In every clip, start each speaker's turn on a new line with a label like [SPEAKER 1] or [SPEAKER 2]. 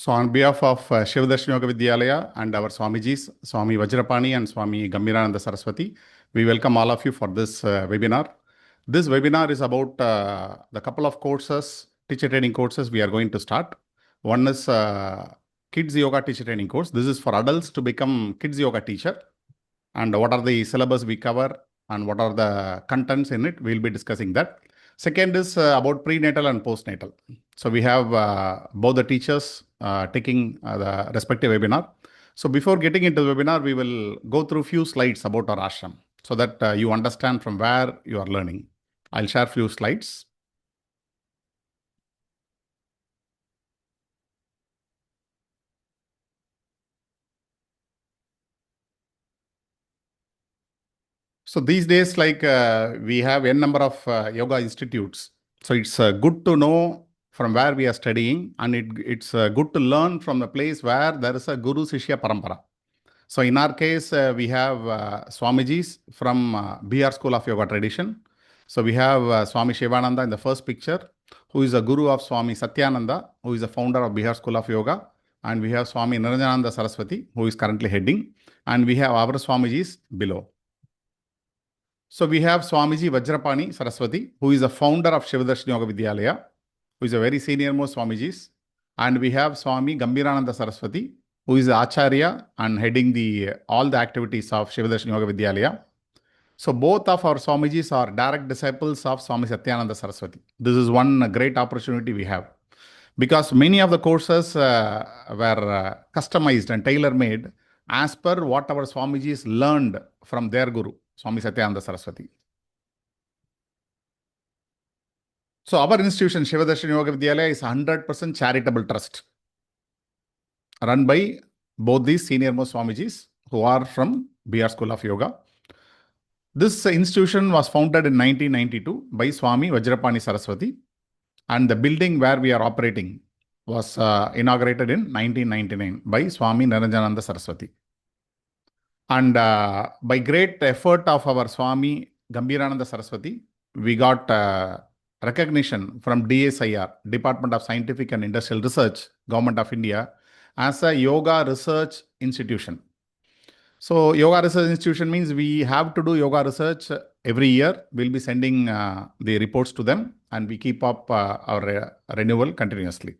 [SPEAKER 1] So on behalf of Shivadarshini Yoga Vidyalaya and our Swamijis, Swami Vajrapani and Swami Gambhirananda Saraswati, we welcome all of you for this webinar. This webinar is about the couple of courses, teacher training courses we are going to start. One is Kids Yoga teacher training course. This is for adults to become Kids Yoga teacher. And what are the syllabus we cover and what are the contents in it, we'll be discussing that. Second is about prenatal and postnatal. So we have both the teachers taking the respective webinar. So before getting into the webinar, we will go through few slides about our ashram so that you understand from where you are learning. I'll share few slides. So these days, like we have n number of yoga institutes. So it's good to know from where we are studying, and it's good to learn from the place where there is a Guru Sishya Parampara. So in our case, we have Swamijis from Bihar School of Yoga tradition. So we have Swami Shivananda in the first picture, who is a guru of Swami Satyananda, who is the founder of Bihar School of Yoga. And we have Swami Niranjananda Saraswati, who is currently heading. And we have our Swamijis below. So we have Swamiji Vajrapani Saraswati, who is the founder of Shivadarshini Yoga Vidyalaya, who is a very senior most Swamijis. And we have Swami Gambhirananda Saraswati, who is the Acharya and heading all the activities of Shivadarshini Yoga Vidyalaya. So both of our Swamijis are direct disciples of Swami Satyananda Saraswati. This is one great opportunity we have. Because many of the courses were customized and tailor-made as per what our Swamijis learned from their Guru, Swami Satyananda Saraswati. So our institution, Shivadarshini Yoga Vidyalaya, is 100% charitable trust run by both these senior most Swamijis who are from Bihar School of Yoga. This institution was founded in 1992 by Swami Vajrapani Saraswati, and the building where we are operating was inaugurated in 1999 by Swami Niranjananda Saraswati. And by great effort of our Swami Gambhirananda Saraswati, we got recognition from DSIR, Department of Scientific and Industrial Research, Government of India, as a yoga research institution. So yoga research institution means we have to do yoga research every year. We'll be sending the reports to them, and we keep up our renewal continuously.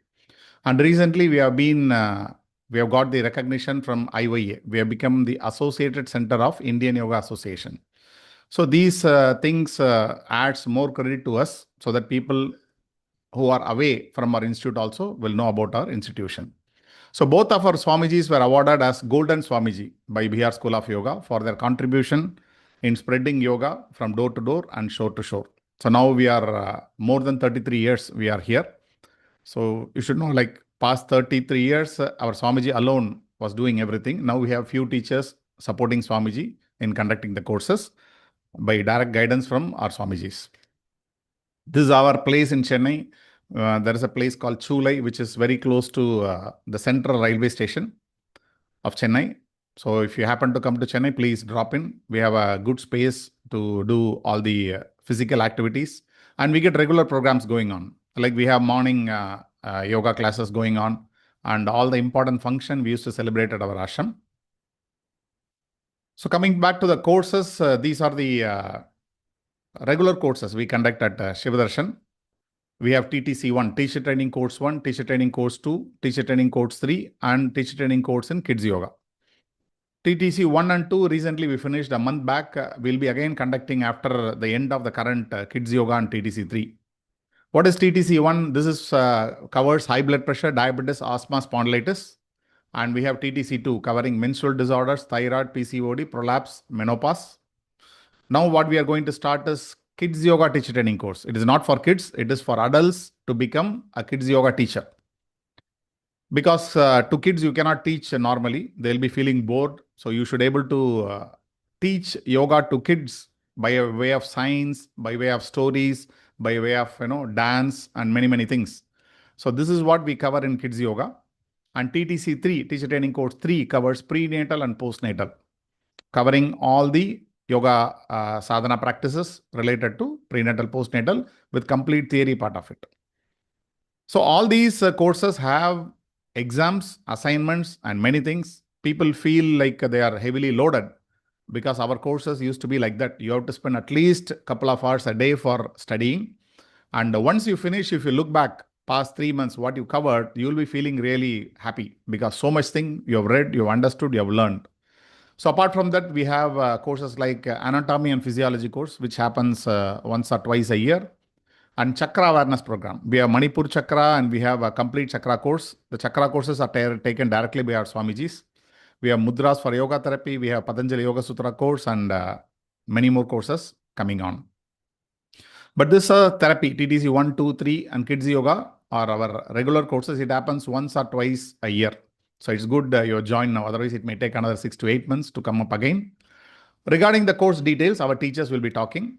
[SPEAKER 1] And recently we have got the recognition from IYA. We have become the Associated Center of Indian Yoga Association. So these things adds more credit to us so that people who are away from our institute also will know about our institution. So both of our Swamijis were awarded as Golden Swamiji by Bihar School of Yoga for their contribution in spreading yoga from door to door and shore to shore. So now we are more than 33 years we are here. So you should know, like past 33 years, our Swamiji alone was doing everything. Now we have few teachers supporting Swamiji in conducting the courses by direct guidance from our Swamijis. This is our place in Chennai. There is a place called Chulai, which is very close to the central railway station of Chennai. So if you happen to come to Chennai, please drop in. We have a good space to do all the physical activities, and we get regular programs going on. Like we have morning yoga classes going on, and all the important function we used to celebrate at our ashram. So coming back to the courses, these are the regular courses we conduct at Shivadarshan. We have TTC 1, Teacher Training Course 1, Teacher Training Course 2, Teacher Training Course 3, and Teacher Training Course in Kids Yoga. TTC 1 and 2, recently we finished a month back. We'll be again conducting after the end of the current Kids Yoga and TTC 3. What is TTC 1? This is covers high blood pressure, diabetes, asthma, spondylitis. And we have TTC 2 covering menstrual disorders, thyroid, PCOD, prolapse, menopause. Now what we are going to start is Kids Yoga teacher training course. It is not for kids. It is for adults to become a Kids Yoga teacher. Because to kids, you cannot teach normally. They'll be feeling bored. So you should able to teach yoga to kids by a way of science, by way of stories, by way of dance and many, many things. So this is what we cover in Kids Yoga. And TTC 3, Teacher Training Course 3, covers prenatal and postnatal, covering all the yoga sadhana practices related to prenatal, postnatal with complete theory part of it. So all these courses have exams, assignments, and many things, people feel like they are heavily loaded because our courses used to be like that. You have to spend at least a couple of hours a day for studying. And once you finish, if you look back past 3 months, what you covered, you will be feeling really happy because so much thing you have read, you have understood, you have learned. So apart from that, we have courses like anatomy and physiology course, which happens once or twice a year, and chakra awareness program. We have Manipur chakra and we have a complete chakra course. The chakra courses are taken directly by our Swamijis. We have mudras for yoga therapy. We have Patanjali Yoga Sutra course and many more courses coming on. But this therapy, TTC 1, 2, 3 and Kids Yoga are our regular courses. It happens once or twice a year. So it's good you join now. Otherwise, it may take another 6 to 8 months to come up again. Regarding the course details, our teachers will be talking.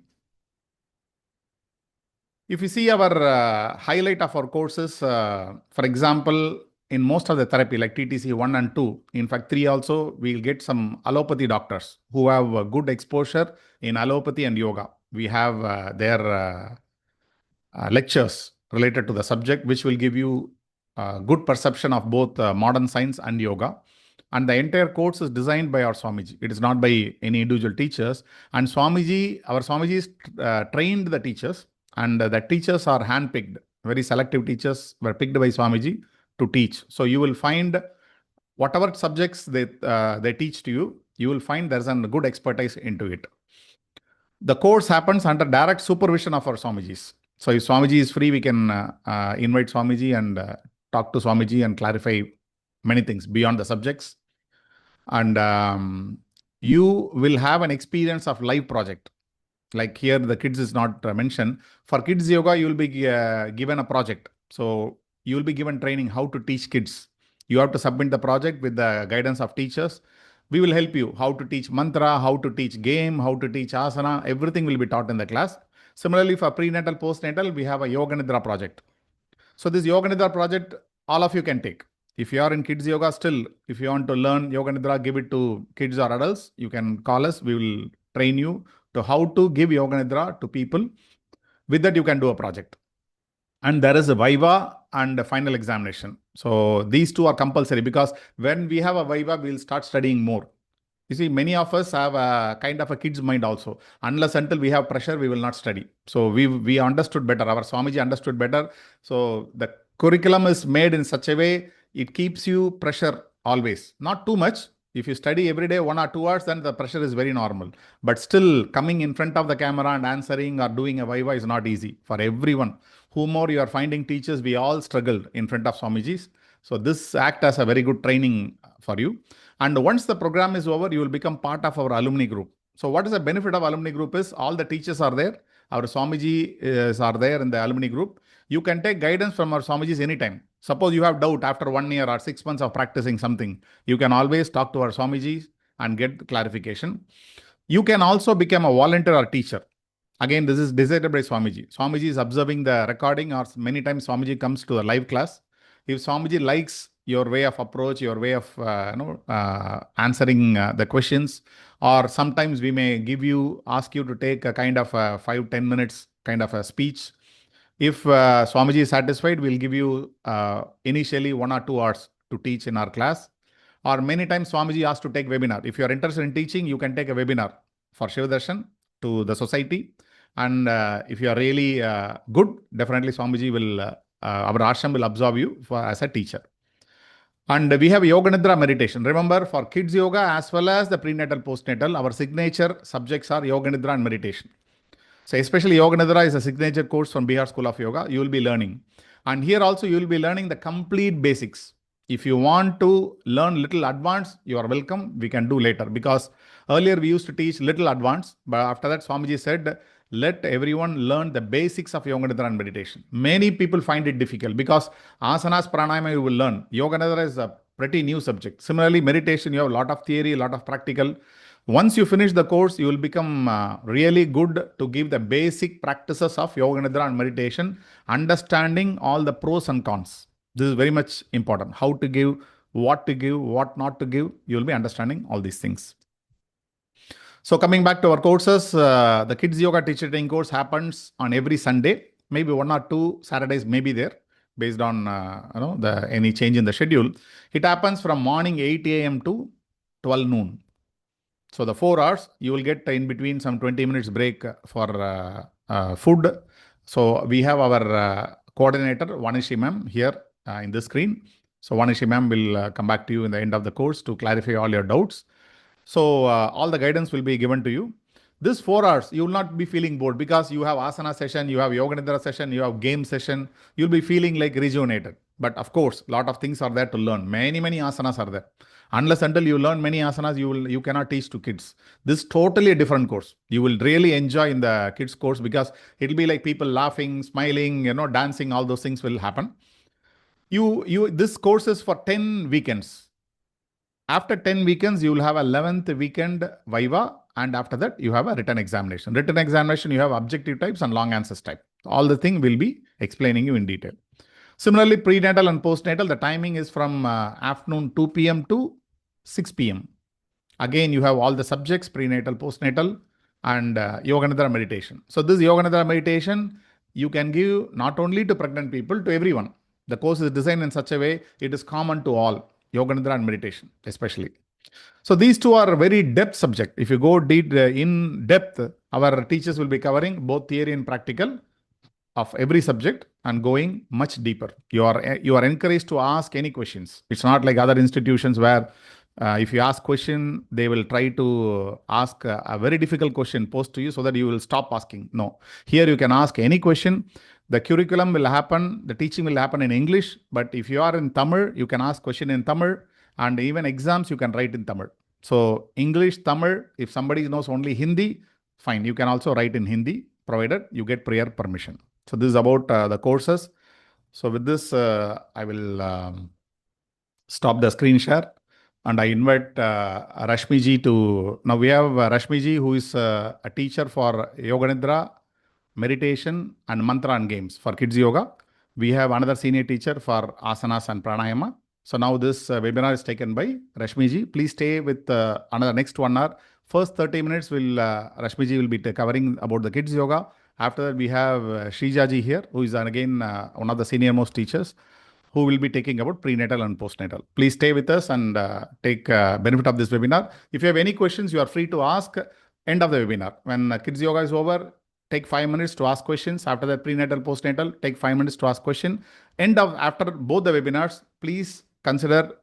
[SPEAKER 1] If you see our highlight of our courses, for example, in most of the therapy like TTC 1 and 2, in fact 3 also, we'll get some allopathy doctors who have good exposure in allopathy and yoga. We have their lectures related to the subject, which will give you good perception of both modern science and yoga. And the entire course is designed by our Swamiji. It is not by any individual teachers. And Swamiji, our Swamijis trained the teachers, and the teachers are handpicked. Very selective teachers were picked by Swamiji to teach. So you will find whatever subjects they teach to you, you will find there's a good expertise into it. The course happens under direct supervision of our Swamijis. So if Swamiji is free, we can invite Swamiji and talk to Swamiji and clarify many things beyond the subjects. And you will have an experience of live project. Like here, the kids is not mentioned. For Kids Yoga, you will be given a project. So you will be given training how to teach kids. You have to submit the project with the guidance of teachers. We will help you how to teach mantra, how to teach game, how to teach asana. Everything will be taught in the class. Similarly, for prenatal, postnatal, we have a Yoga Nidra project. So this Yoga Nidra project, all of you can take. If you are in Kids Yoga still, if you want to learn Yoga Nidra, give it to kids or adults, you can call us. We will train you to how to give Yoga Nidra to people. With that, you can do a project. And there is a Viva and a final examination. So these two are compulsory because when we have a Viva, we'll start studying more. You see, many of us have a kind of a kid's mind also. Unless until we have pressure, we will not study. So we understood better. Our Swamiji understood better. So the curriculum is made in such a way, it keeps you pressure always. Not too much. If you study every day 1 or 2 hours, then the pressure is very normal. But still, coming in front of the camera and answering or doing a Viva is not easy for everyone. Whomore you are finding teachers, we all struggled in front of Swamijis. So this act as a very good training for you. And once the program is over, you will become part of our alumni group. So what is the benefit of alumni group is all the teachers are there. Our Swamiji are there in the alumni group. You can take guidance from our Swamijis anytime. Suppose you have doubt after 1 year or 6 months of practicing something, you can always talk to our Swamijis and get clarification. You can also become a volunteer or teacher. Again, this is decided by Swamiji. Swamiji is observing the recording, or many times Swamiji comes to a live class. If Swamiji likes your way of approach, your way of answering the questions, or sometimes we may ask you to take a kind of 5-10 minutes kind of a speech. If Swamiji is satisfied, we'll give you initially 1 or 2 hours to teach in our class. Or many times Swamiji asks to take webinar. If you are interested in teaching, you can take a webinar for Shiva Darshan to the society. And if you are really good, definitely Swamiji will, our ashram will absorb you as a teacher. And we have Yoga Nidra meditation. Remember, for Kids Yoga as well as the prenatal, postnatal, our signature subjects are Yoga Nidra and meditation. So especially Yoga Nidra is a signature course from Bihar School of Yoga. You will be learning. And here also you will be learning the complete basics. If you want to learn little advanced, you are welcome. We can do later because earlier we used to teach little advanced. But after that, Swamiji said, let everyone learn the basics of Yoga Nidra and meditation. Many people find it difficult because asanas, pranayama you will learn. Yoga Nidra is a pretty new subject. Similarly, meditation, you have a lot of theory, a lot of practical. Once you finish the course, you will become really good to give the basic practices of Yoga Nidra and meditation, understanding all the pros and cons. This is very much important. How to give, what not to give. You will be understanding all these things. So coming back to our courses, the Kids Yoga Teacher Training course happens on every Sunday. Maybe 1 or 2 Saturdays may be there. based on any change in the schedule. It happens from morning 8 a.m. to 12 noon. So the 4 hours, you will get in between some 20 minutes break for food. So we have our coordinator, Vanishi ma'am, here in the screen. So Vanishi ma'am will come back to you in the end of the course to clarify all your doubts. So all the guidance will be given to you. This 4 hours, you will not be feeling bored because you have asana session, you have yoga nidra session, you have game session. You'll be feeling like rejuvenated. But of course, a lot of things are there to learn. Many asanas are there. Unless until you learn many asanas, you cannot teach to kids. This is totally a different course. You will really enjoy in the kids course because it will be like people laughing, smiling, dancing. All those things will happen. This course is for 10 weekends. After 10 weekends, you will have 11th weekend Viva, and after that, you have a written examination. Written examination, you have objective types and long answers type. All the thing will be explaining you in detail. Similarly, prenatal and postnatal, the timing is from afternoon 2 p.m. to 6 p.m. Again, you have all the subjects, prenatal, postnatal, and yoga nidra meditation. So this yoga nidra meditation, you can give not only to pregnant people, to everyone. The course is designed in such a way, it is common to all, yoga nidra and meditation especially. So these two are very depth subject. If you go deep in depth, our teachers will be covering both theory and practical of every subject and going much deeper. You are encouraged to ask any questions. It's not like other institutions where if you ask question, they will try to ask a very difficult question posed to you so that you will stop asking. No, here you can ask any question. The curriculum will happen, the teaching will happen in English, but if you are in Tamil, you can ask question in Tamil, and even exams you can write in Tamil. So English, Tamil, if somebody knows only Hindi, fine, you can also write in Hindi, provided you get prior permission. So this is about the courses. So with this, I will stop the screen share. And I invite Rashmi ji to, now we have Rashmi ji who is a teacher for Yoga Nidra, meditation and mantra and games for kids yoga. We have another senior teacher for asanas and pranayama. So now this webinar is taken by Rashmi ji. Please stay with another next 1 hour. First 30 minutes will Rashmi ji will be covering about the kids yoga. After that we have Shrija ji here, who is again one of the senior most teachers, who will be taking about prenatal and postnatal. Please stay with us and take benefit of this webinar. If you have any questions, you are free to ask end of the webinar. When kids yoga is over, take 5 minutes to ask questions. After that, prenatal, postnatal, take 5 minutes to ask question. After both the webinars, please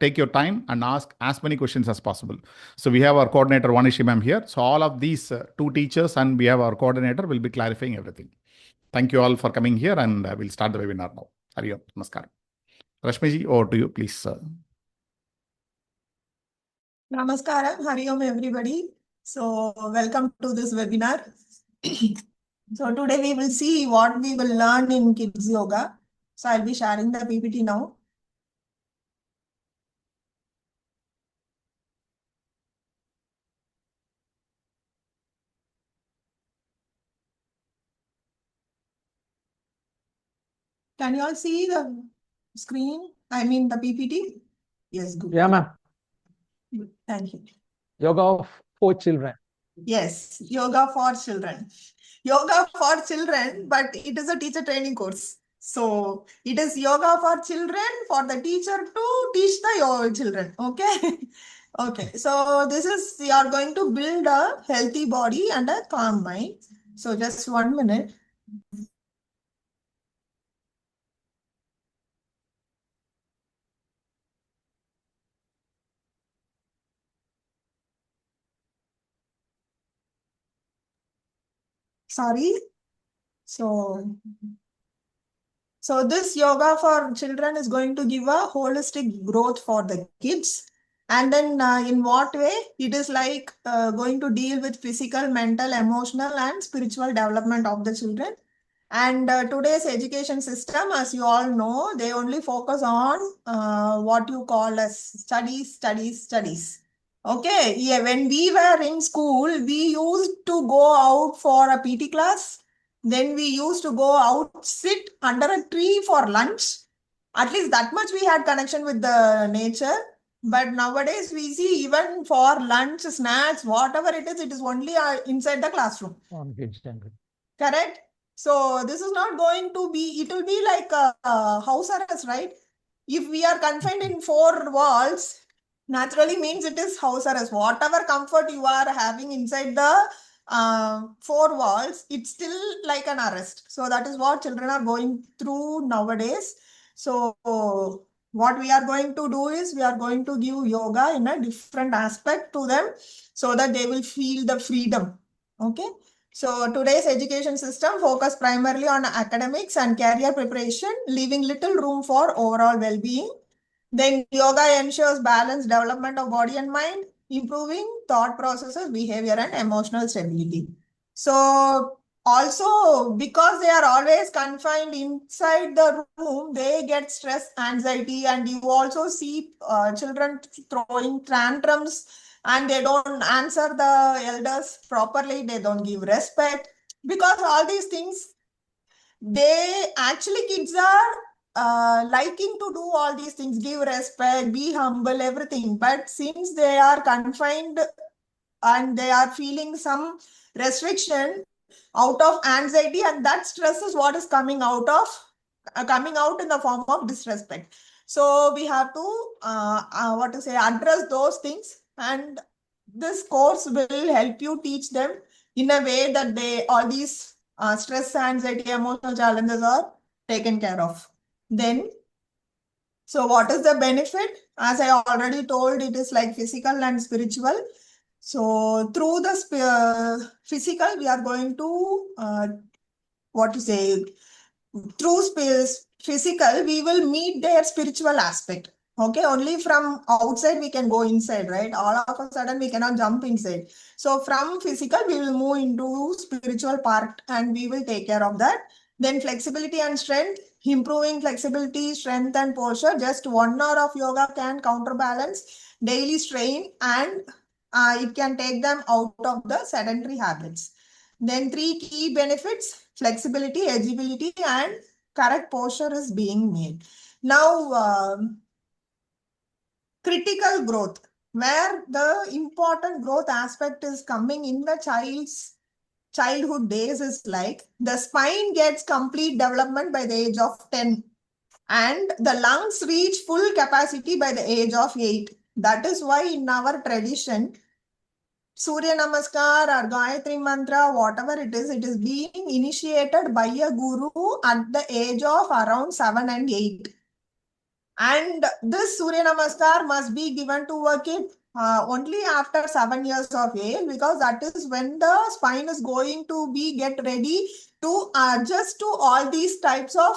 [SPEAKER 1] take your time and ask as many questions as possible. So we have our coordinator Vanishi ma'am here. So all of these two teachers and we have our coordinator will be clarifying everything. Thank you all for coming here, and we'll start the webinar now. Hari Om. Namaskar. Rashmi ji, over to you, please.
[SPEAKER 2] Namaskaram, Hari Om everybody. So welcome to this webinar. So today we will see what we will learn in kids yoga. So I'll be sharing the PPT now. Can you all see the screen? I mean the PPT? Yes, good.
[SPEAKER 3] Yeah, ma'am.
[SPEAKER 2] Thank you.
[SPEAKER 3] Yoga for children.
[SPEAKER 2] Yes, yoga for children. Yoga for children, but it is a teacher training course. So it is yoga for children for the teacher to teach the children. Okay. Okay. So this is, you are going to build a healthy body and a calm mind. So just 1 minute. Sorry. So this yoga for children is going to give a holistic growth for the kids. And then in what way? It is like going to deal with physical, mental, emotional, and spiritual development of the children. And today's education system, as you all know, they only focus on what you call as studies. Okay, yeah, when we were in school, we used to go out for a PT class. Then we used to go out, sit under a tree for lunch. At least that much we had connection with the nature. But nowadays we see even for lunch, snacks, whatever it is only inside the classroom.
[SPEAKER 3] On kids jungle.
[SPEAKER 2] Correct? So this is not going to be, it will be like a house arrest, right? If we are confined in four walls, naturally means it is house arrest. Whatever comfort you are having inside the four walls, it's still like an arrest. So that is what children are going through nowadays. So what we are going to do is we are going to give yoga in a different aspect to them so that they will feel the freedom. Okay. So today's education system focus primarily on academics and career preparation, leaving little room for overall well-being. Then yoga ensures balanced development of body and mind, improving thought processes, behavior, and emotional stability. So also because they are always confined inside the room, they get stress, anxiety, and you also see children throwing tantrums and they don't answer the elders properly, they don't give respect, because all these things, they actually, kids are liking to do all these things, give respect, be humble, everything. But since they are confined and they are feeling some restriction out of anxiety, and that stress is what is coming out in the form of disrespect. So we have to address those things, and this course will help you teach them in a way that they all these stress, anxiety, emotional challenges are taken care of. Then, so what is the benefit? As I already told, it is like physical and spiritual. So through the physical, we are going to through physical, we will meet their spiritual aspect. Okay, only from outside we can go inside, right? All of a sudden we cannot jump inside. So from physical, we will move into spiritual part and we will take care of that. Then flexibility and strength, improving flexibility, strength, and posture. Just 1 hour of yoga can counterbalance daily strain, and it can take them out of the sedentary habits. Then 3 key benefits: flexibility, agility, and correct posture is being made. Now, critical growth, where the important growth aspect is coming in the child's childhood days, is like the spine gets complete development by the age of 10, and the lungs reach full capacity by the age of 8. That is why in our tradition, Surya Namaskar or Gayatri Mantra, whatever it is being initiated by a guru at the age of around 7 and 8. And this Surya Namaskar must be given to a kid only after 7 years of age, because that is when the spine is going to be get ready to adjust to all these types of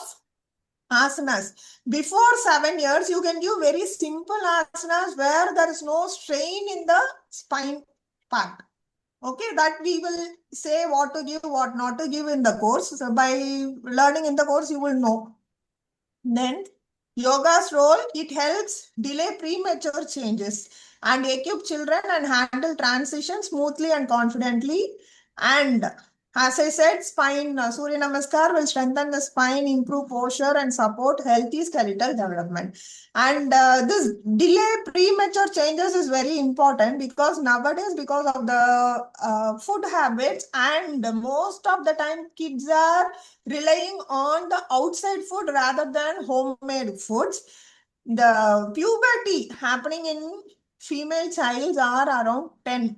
[SPEAKER 2] asanas. Before 7 years, you can give very simple asanas where there is no strain in the spine part. Okay, that we will say what to give, what not to give in the course. So by learning in the course, you will know. Then yoga's role, it helps delay premature changes and equip children and handle transition smoothly and confidently. And as I said, spine, Surya Namaskar will strengthen the spine, improve posture, and support healthy skeletal development. And this delay premature changes is very important, because nowadays, because of the food habits, and most of the time kids are relying on the outside food rather than homemade foods. The puberty happening in female childs are around 10,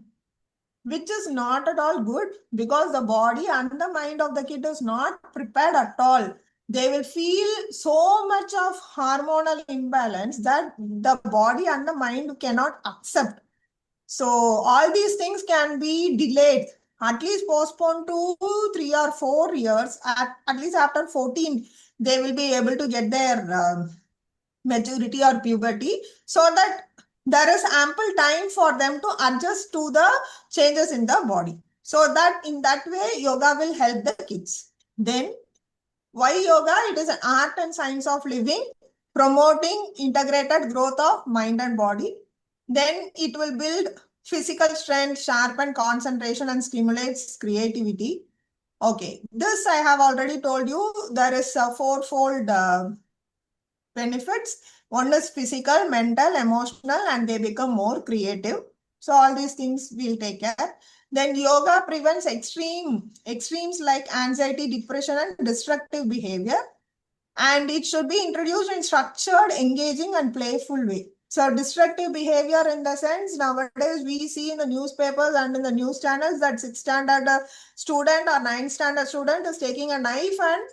[SPEAKER 2] which is not at all good, because the body and the mind of the kid is not prepared at all. They will feel so much of hormonal imbalance that the body and the mind cannot accept. So all these things can be delayed, at least postponed to 3 or 4 years. At least after 14, they will be able to get their maturity or puberty, so that there is ample time for them to adjust to the changes in the body. So that in that way, yoga will help the kids. Then why yoga? It is an art and science of living, promoting integrated growth of mind and body. Then it will build physical strength, sharpen concentration, and stimulates creativity. Okay, this I have already told you. There is a fourfold benefits. One is physical, mental, emotional, and they become more creative. So all these things we'll take care. Then yoga prevents extremes like anxiety, depression, and destructive behavior. And it should be introduced in structured, engaging, and playful way. So destructive behavior in the sense nowadays we see in the newspapers and in the news channels that 6th standard student or 9th standard student is taking a knife and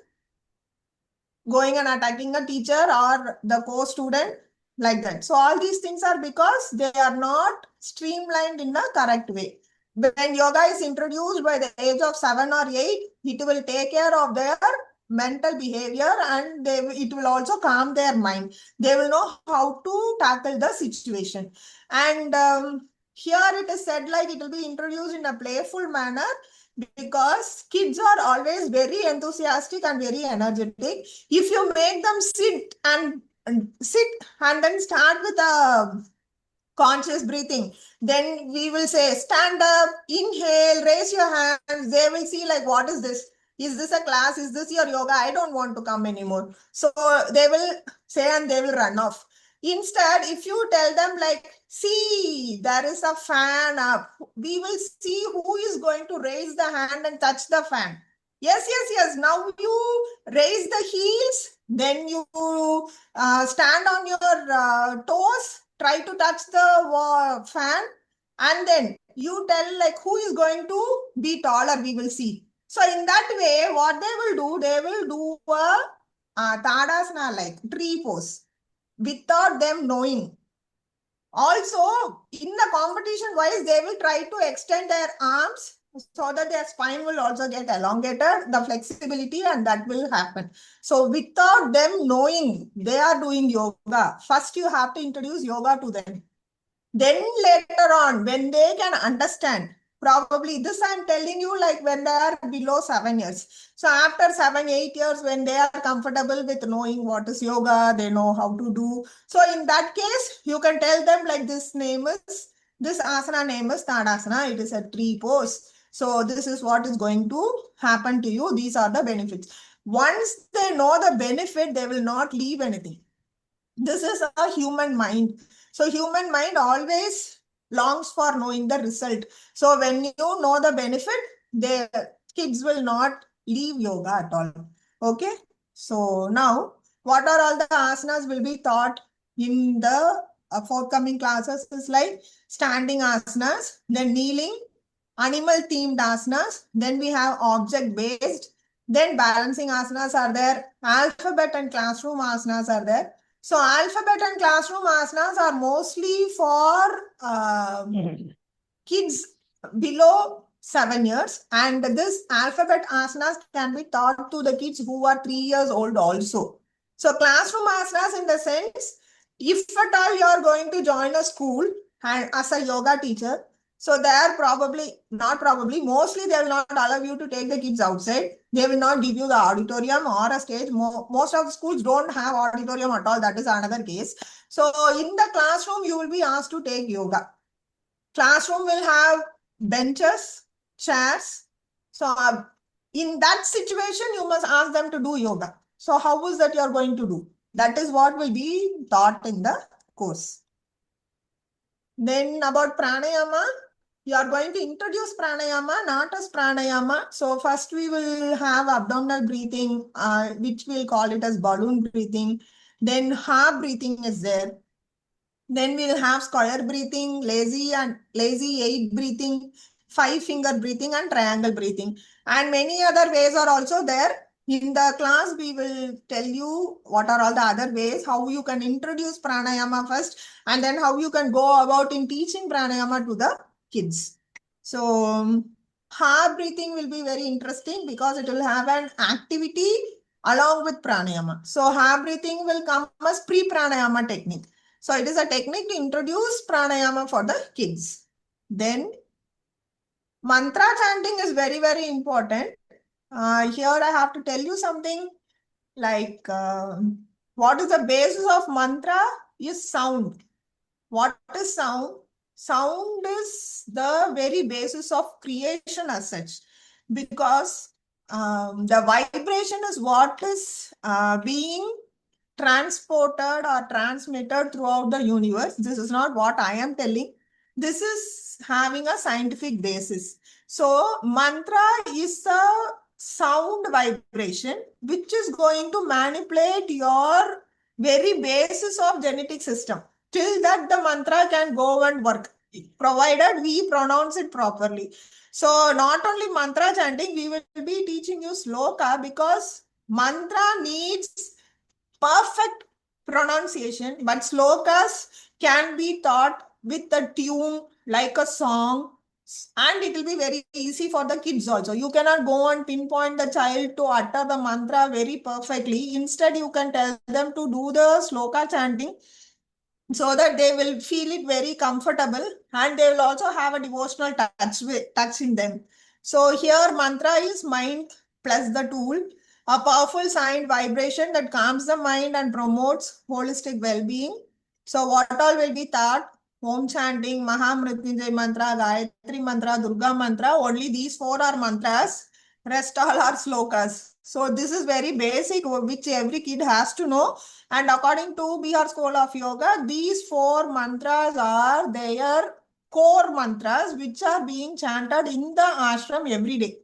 [SPEAKER 2] going and attacking a teacher or the co-student like that. So all these things are because they are not streamlined in a correct way. When yoga is introduced by the age of 7 or 8, it will take care of their mental behavior and it will also calm their mind. They will know how to tackle the situation. And here it is said like it will be introduced in a playful manner because kids are always very enthusiastic and very energetic. If you make them sit and then start with a conscious breathing, then we will say stand up, inhale, raise your hands. They will see like, what is this? Is this a class? Is this your yoga? I don't want to come anymore. So they will say and they will run off. Instead, if you tell them like, see, there is a fan up, we will see who is going to raise the hand and touch the fan. Yes. Now you raise the heels, then you stand on your toes, try to touch the fan, and then you tell like who is going to be taller, we will see. So in that way, what they will do a Tadasana like tree pose without them knowing. Also, in the competition wise, they will try to extend their arms so that their spine will also get elongated, the flexibility, and that will happen. So without them knowing they are doing yoga, first you have to introduce yoga to them. Then later on, when they can understand, probably this I'm telling you like when they are below 7 years. So after 7, 8 years, when they are comfortable with knowing what is yoga, they know how to do. So in that case, you can tell them like this asana name is Tadasana. It is a tree pose. So this is what is going to happen to you. These are the benefits. Once they know the benefit, they will not leave anything. This is a human mind. So human mind always longs for knowing the result. So when you know the benefit, the kids will not leave yoga at all. Okay. So now, what are all the asanas will be taught in the forthcoming classes is like standing asanas, then kneeling, animal themed asanas, then we have object based, then balancing asanas are there, alphabet and classroom asanas are there. So alphabet and classroom asanas are mostly for kids below 7 years, and this alphabet asanas can be taught to the kids who are 3 years old also. So classroom asanas in the sense, if at all you are going to join a school and as a yoga teacher, so they are mostly they will not allow you to take the kids outside. They will not give you the auditorium or a stage. Most of the schools don't have auditorium at all. That is another case. So in the classroom, you will be asked to take yoga. Classroom will have benches, chairs. So in that situation, you must ask them to do yoga. So how is that you are going to do? That is what will be taught in the course. Then about pranayama, you are going to introduce pranayama, not as pranayama. So first we will have abdominal breathing, which we'll call it as balloon breathing. Then half breathing is there. Then we'll have square breathing, lazy 8 breathing, 5-finger breathing, and triangle breathing. And many other ways are also there. In the class, we will tell you what are all the other ways, how you can introduce pranayama first, and then how you can go about in teaching pranayama to the kids. So half breathing will be very interesting because it will have an activity along with pranayama. So half breathing will come as pre-pranayama technique. So it is a technique to introduce pranayama for the kids. Then mantra chanting is very, very important. Here I have to tell you something like what is the basis of mantra is sound. What is sound? Sound is the very basis of creation as such, because the vibration is what is being transported or transmitted throughout the universe. This is not what I am telling. this is having a scientific basis. So mantra is a sound vibration which is going to manipulate your very basis of genetic system. Till that the mantra can go and work, provided we pronounce it properly. So not only mantra chanting, we will be teaching you sloka, because mantra needs perfect pronunciation, but slokas can be taught with a tune like a song, and it will be very easy for the kids also. You cannot go and pinpoint the child to utter the mantra very perfectly. Instead, you can tell them to do the sloka chanting so that they will feel it very comfortable, and they will also have a devotional touch in them. So here mantra is mind plus the tool, a powerful sound vibration that calms the mind and promotes holistic well-being. So what all will be taught? Om chanting, Mahamrityunjay mantra, Gayatri mantra, Durga mantra. Only these four are mantras. Rest all are slokas. So this is very basic, which every kid has to know. And according to Bihar School of Yoga, these four mantras are their core mantras, which are being chanted in the ashram every day.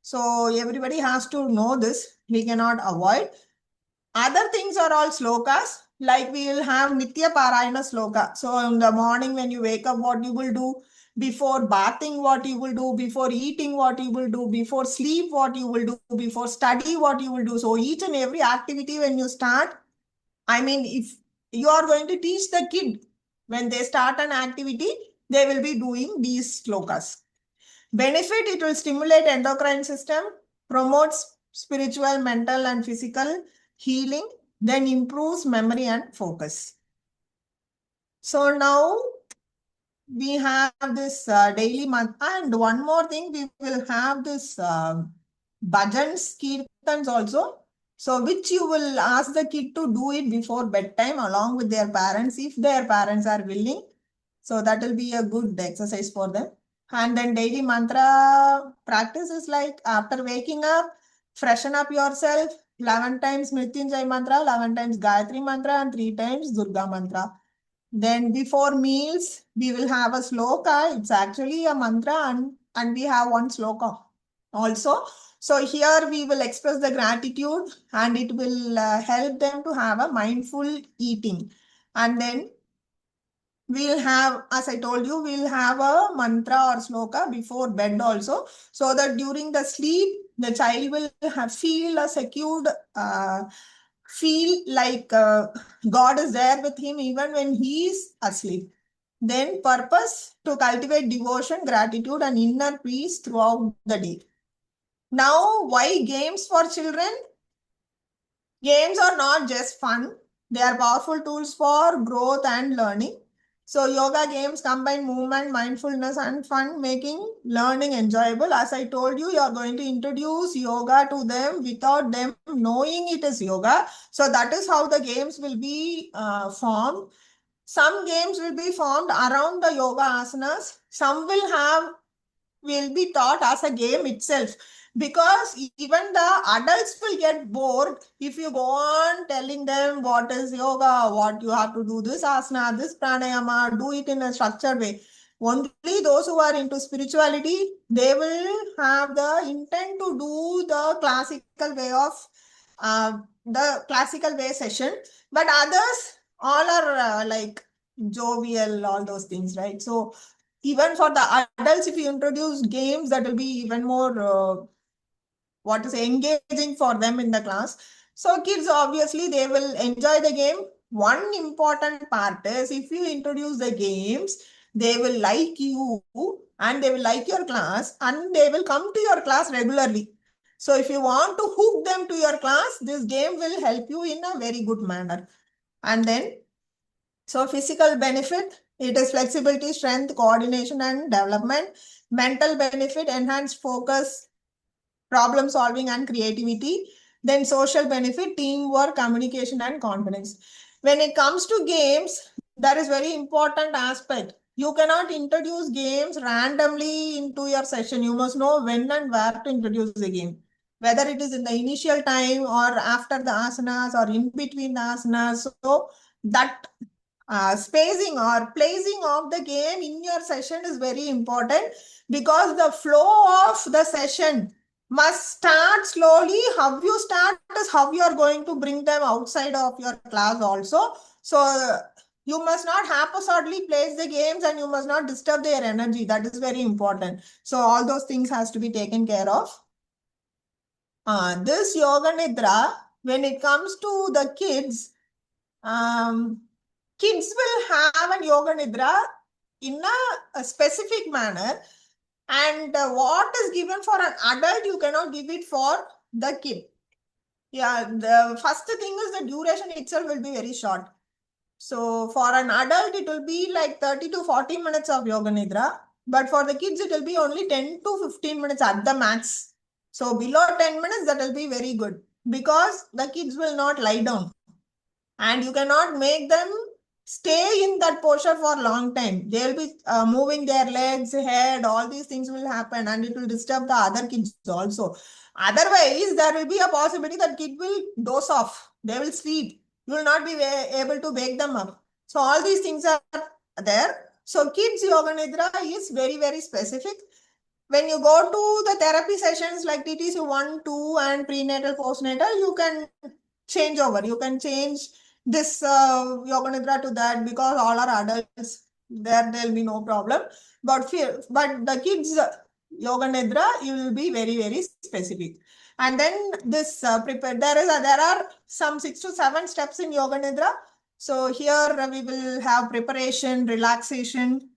[SPEAKER 2] So everybody has to know this. We cannot avoid. Other things are all slokas, like we will have Nitya Parayana sloka. So in the morning when you wake up, what you will do, before bathing, what you will do, before eating, what you will do, before sleep, what you will do, before study, what you will do. So each and every activity when you start, I mean, if you are going to teach the kid, when they start an activity, they will be doing these slokas. Benefit, it will stimulate endocrine system, promotes spiritual, mental and physical healing, then improves memory and focus. So now we have this daily month, and one more thing, we will have this bhajans, kirtans also. So which you will ask the kid to do it before bedtime along with their parents, if their parents are willing. So that will be a good exercise for them. And then daily mantra practice is like, after waking up, freshen up yourself, 11 times Mrityunjay mantra, 11 times Gayatri mantra, and 3 times Durga mantra. Then before meals, we will have a sloka. It's actually a mantra, and we have one sloka also. So here we will express the gratitude, and it will help them to have a mindful eating. And then we'll have, as I told you, we'll have a mantra or sloka before bed also, so that during the sleep, the child will feel a secured, feel like God is there with him even when he is asleep. Then purpose, to cultivate devotion, gratitude and inner peace throughout the day. Now, why games for children? Games are not just fun. They are powerful tools for growth and learning. So yoga games combine movement, mindfulness and fun, making learning enjoyable. As I told you, you are going to introduce yoga to them without them knowing it is yoga. So that is how the games will be formed. Some games will be formed around the yoga asanas. Some will be taught as a game itself, because even the adults will get bored if you go on telling them what is yoga, what you have to do, this asana, this pranayama, do it in a structured way. Only those who are into spirituality, they will have the intent to do the classical way session, but others all are like jovial, all those things, right? So even for the adults, if you introduce games, that will be even more engaging for them in the class. So kids, obviously they will enjoy the game. One important part is, if you introduce the games, they will like you and they will like your class, and they will come to your class regularly. So if you want to hook them to your class, this game will help you in a very good manner. And then, so physical benefit, it is flexibility, strength, coordination and development. Mental benefit, enhanced focus, problem solving and creativity. Then social benefit, teamwork, communication and confidence. When it comes to games, that is very important aspect. You cannot introduce games randomly into your session. You must know when and where to introduce the game, whether it is in the initial time or after the asanas or in between the asanas. So that spacing or placing of the game in your session is very important, because the flow of the session must start slowly. How you start is how you are going to bring them outside of your class also. So you must not haphazardly place the games, and you must not disturb their energy. That is very important. So all those things has to be taken care of. This yoga nidra, when it comes to the kids, kids will have a yoga nidra in a specific manner, and what is given for an adult, you cannot give it for the kid. Yeah, the first thing is the duration itself will be very short. So for an adult, it will be like 30 to 40 minutes of yoga nidra, but for the kids, it will be only 10 to 15 minutes at the max. So below 10 minutes, that will be very good, because the kids will not lie down, and you cannot make them stay in that posture for a long time. They'll be moving their legs, head, all these things will happen, and it will disturb the other kids also. Otherwise, there will be a possibility that kid will doze off. They will sleep. You will not be able to wake them up. So all these things are there. So kids yoga nidra is very, very specific. When you go to the therapy sessions like TTC 1, 2 and prenatal, postnatal, you can change over. You can change this yoga nidra to that, because all are adults. There'll be no problem. But the kids yoga nidra, you will be very, very specific. And then this there are some 6 to 7 steps in yoga nidra. So here we will have preparation, relaxation,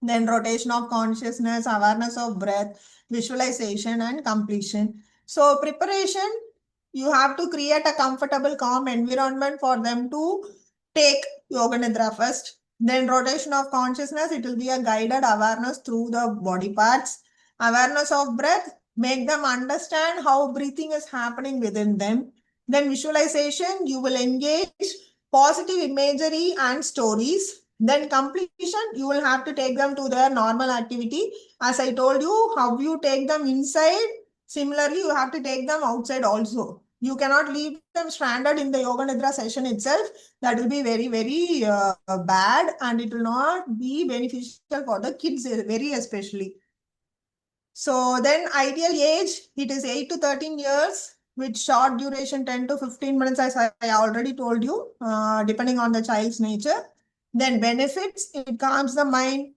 [SPEAKER 2] then rotation of consciousness, awareness of breath, visualization, and completion. So preparation, you have to create a comfortable, calm environment for them to take yoga nidra first. Then rotation of consciousness, it will be a guided awareness through the body parts. Awareness of breath, make them understand how breathing is happening within them. Then visualization, you will engage positive imagery and stories. Then completion, you will have to take them to their normal activity. As I told you, how you take them inside, similarly, you have to take them outside also. You cannot leave them stranded in the yoga nidra session itself. That will be very, very bad, and it will not be beneficial for the kids, very especially. So then ideal age, it is 8 to 13 years with short duration 10 to 15 minutes, as I already told you, depending on the child's nature. Then benefits, it calms the mind,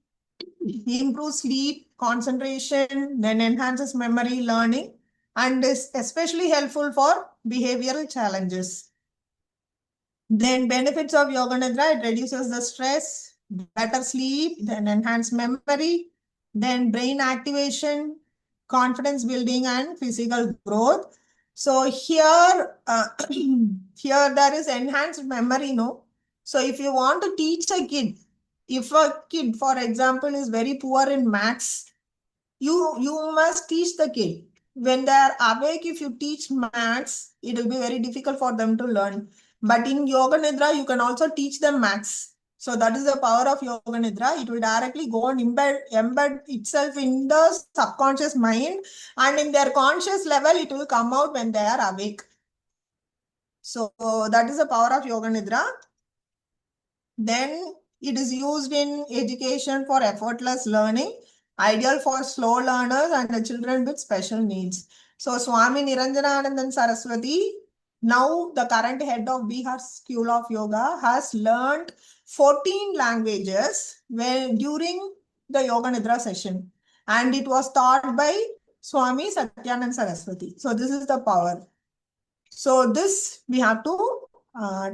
[SPEAKER 2] improves sleep, concentration, then enhances memory, learning, and is especially helpful for behavioral challenges. Then benefits of yoga nidra, it reduces the stress, better sleep, then enhanced memory, then brain activation, confidence building, and physical growth. So here, here there is enhanced memory, no? So if you want to teach a kid, if a kid, for example, is very poor in maths, you must teach the kid. When they are awake, if you teach maths, it will be very difficult for them to learn. But in yoga nidra, you can also teach them maths. So that is the power of yoga nidra. It will directly go and embed itself in the subconscious mind, and in their conscious level, it will come out when they are awake. So that is the power of yoga nidra. Then it is used in education for effortless learning, ideal for slow learners and the children with special needs. So Swami Niranjananandan Saraswati, now the current head of Bihar School of Yoga, has learned 14 languages during the Yoga Nidra session. And it was taught by Swami Satyanand Saraswati. So this is the power. So this we have to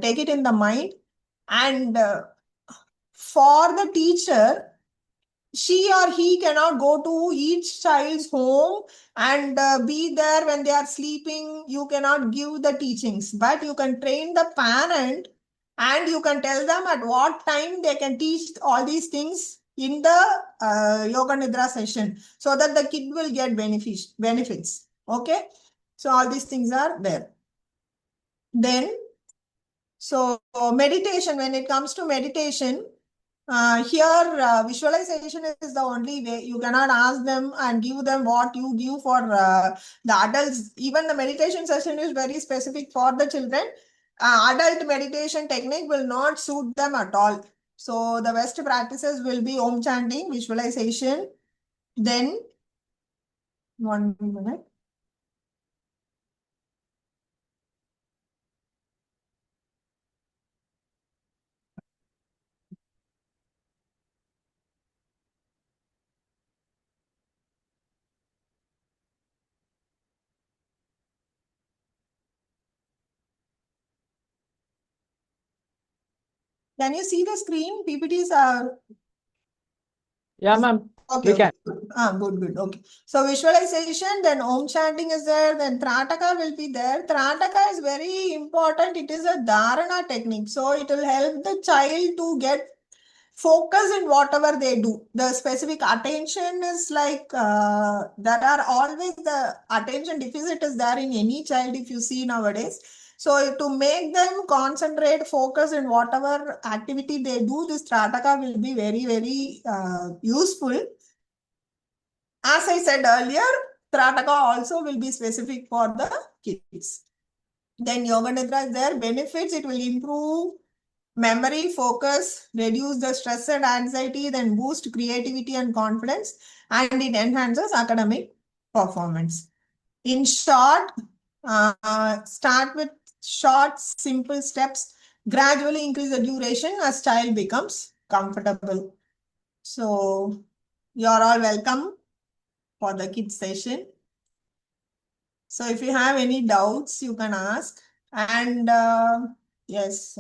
[SPEAKER 2] take it in the mind. And for the teacher, she or he cannot go to each child's home and be there when they are sleeping. You cannot give the teachings, but you can train the parent, and you can tell them at what time they can teach all these things in the yoga nidra session, so that the kid will get benefits. Okay, so all these things are there. Then, so meditation, when it comes to meditation, here visualization is the only way. You cannot ask them and give them what you give for the adults. Even the meditation session is very specific for the children. adult meditation technique will not suit them at all. So the best practices will be Om chanting, visualization, then 1 minute. Can you see the screen? PPTs are
[SPEAKER 3] Yeah, ma'am.
[SPEAKER 2] okay.
[SPEAKER 3] We can.
[SPEAKER 2] Good. Okay. So visualization, then Om chanting is there, then Trataka will be there. Trataka is very important. It is a Dharana technique. So it will help the child to get focus in whatever they do. The specific attention is like, there are always the attention deficit is there in any child if you see nowadays. So to make them concentrate, focus in whatever activity they do, this Trataka will be very useful. As I said earlier, Trataka also will be specific for the kids. Then Yoga Nidra is there. Benefits, it will improve memory, focus, reduce the stress and anxiety, then boost creativity and confidence, and it enhances academic performance. In short, start with short, simple steps, gradually increase the duration as child becomes comfortable. So you're all welcome for the kids session. So if you have any doubts, you can ask. And yes,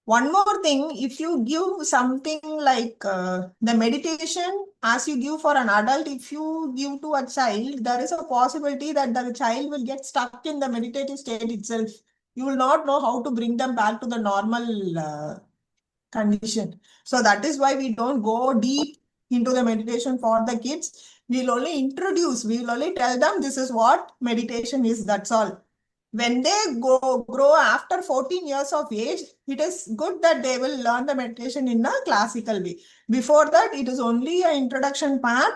[SPEAKER 2] one more thing, if you give something like the meditation, as you give for an adult, if you give to a child, there is a possibility that the child will get stuck in the meditative state itself. You will not know how to bring them back to the normal condition. So that is why we don't go deep into the meditation for the kids. We'll only introduce, we will only tell them this is what meditation is, that's all. When they grow after 14 years of age, it is good that they will learn the meditation in a classical way. Before that, it is only an introduction part.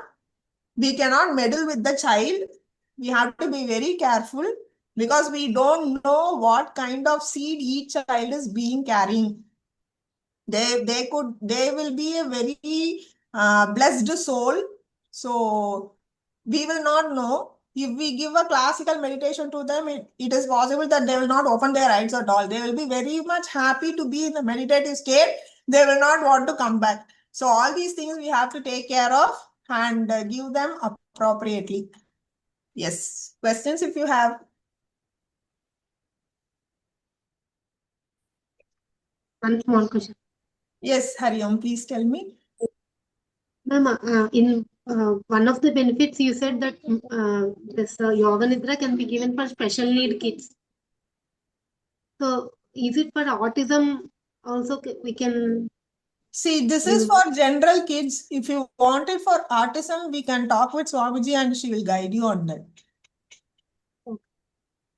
[SPEAKER 2] We cannot meddle with the child. We have to be very careful because we don't know what kind of seed each child is being carrying. They will be a very blessed soul. So we will not know. If we give a classical meditation to them, it is possible that they will not open their eyes at all. They will be very much happy to be in the meditative state. They will not want to come back. So all these things we have to take care of and give them appropriately. Yes. Questions if you have.
[SPEAKER 4] One small question.
[SPEAKER 2] Yes, Hariom, please tell me.
[SPEAKER 4] Ma'am, in one of the benefits you said that this Yoga Nidra can be given for special need kids. So is it for autism also we can?
[SPEAKER 2] See, this is for general kids. If you want it for autism, we can talk with Swamiji and she will guide you on that.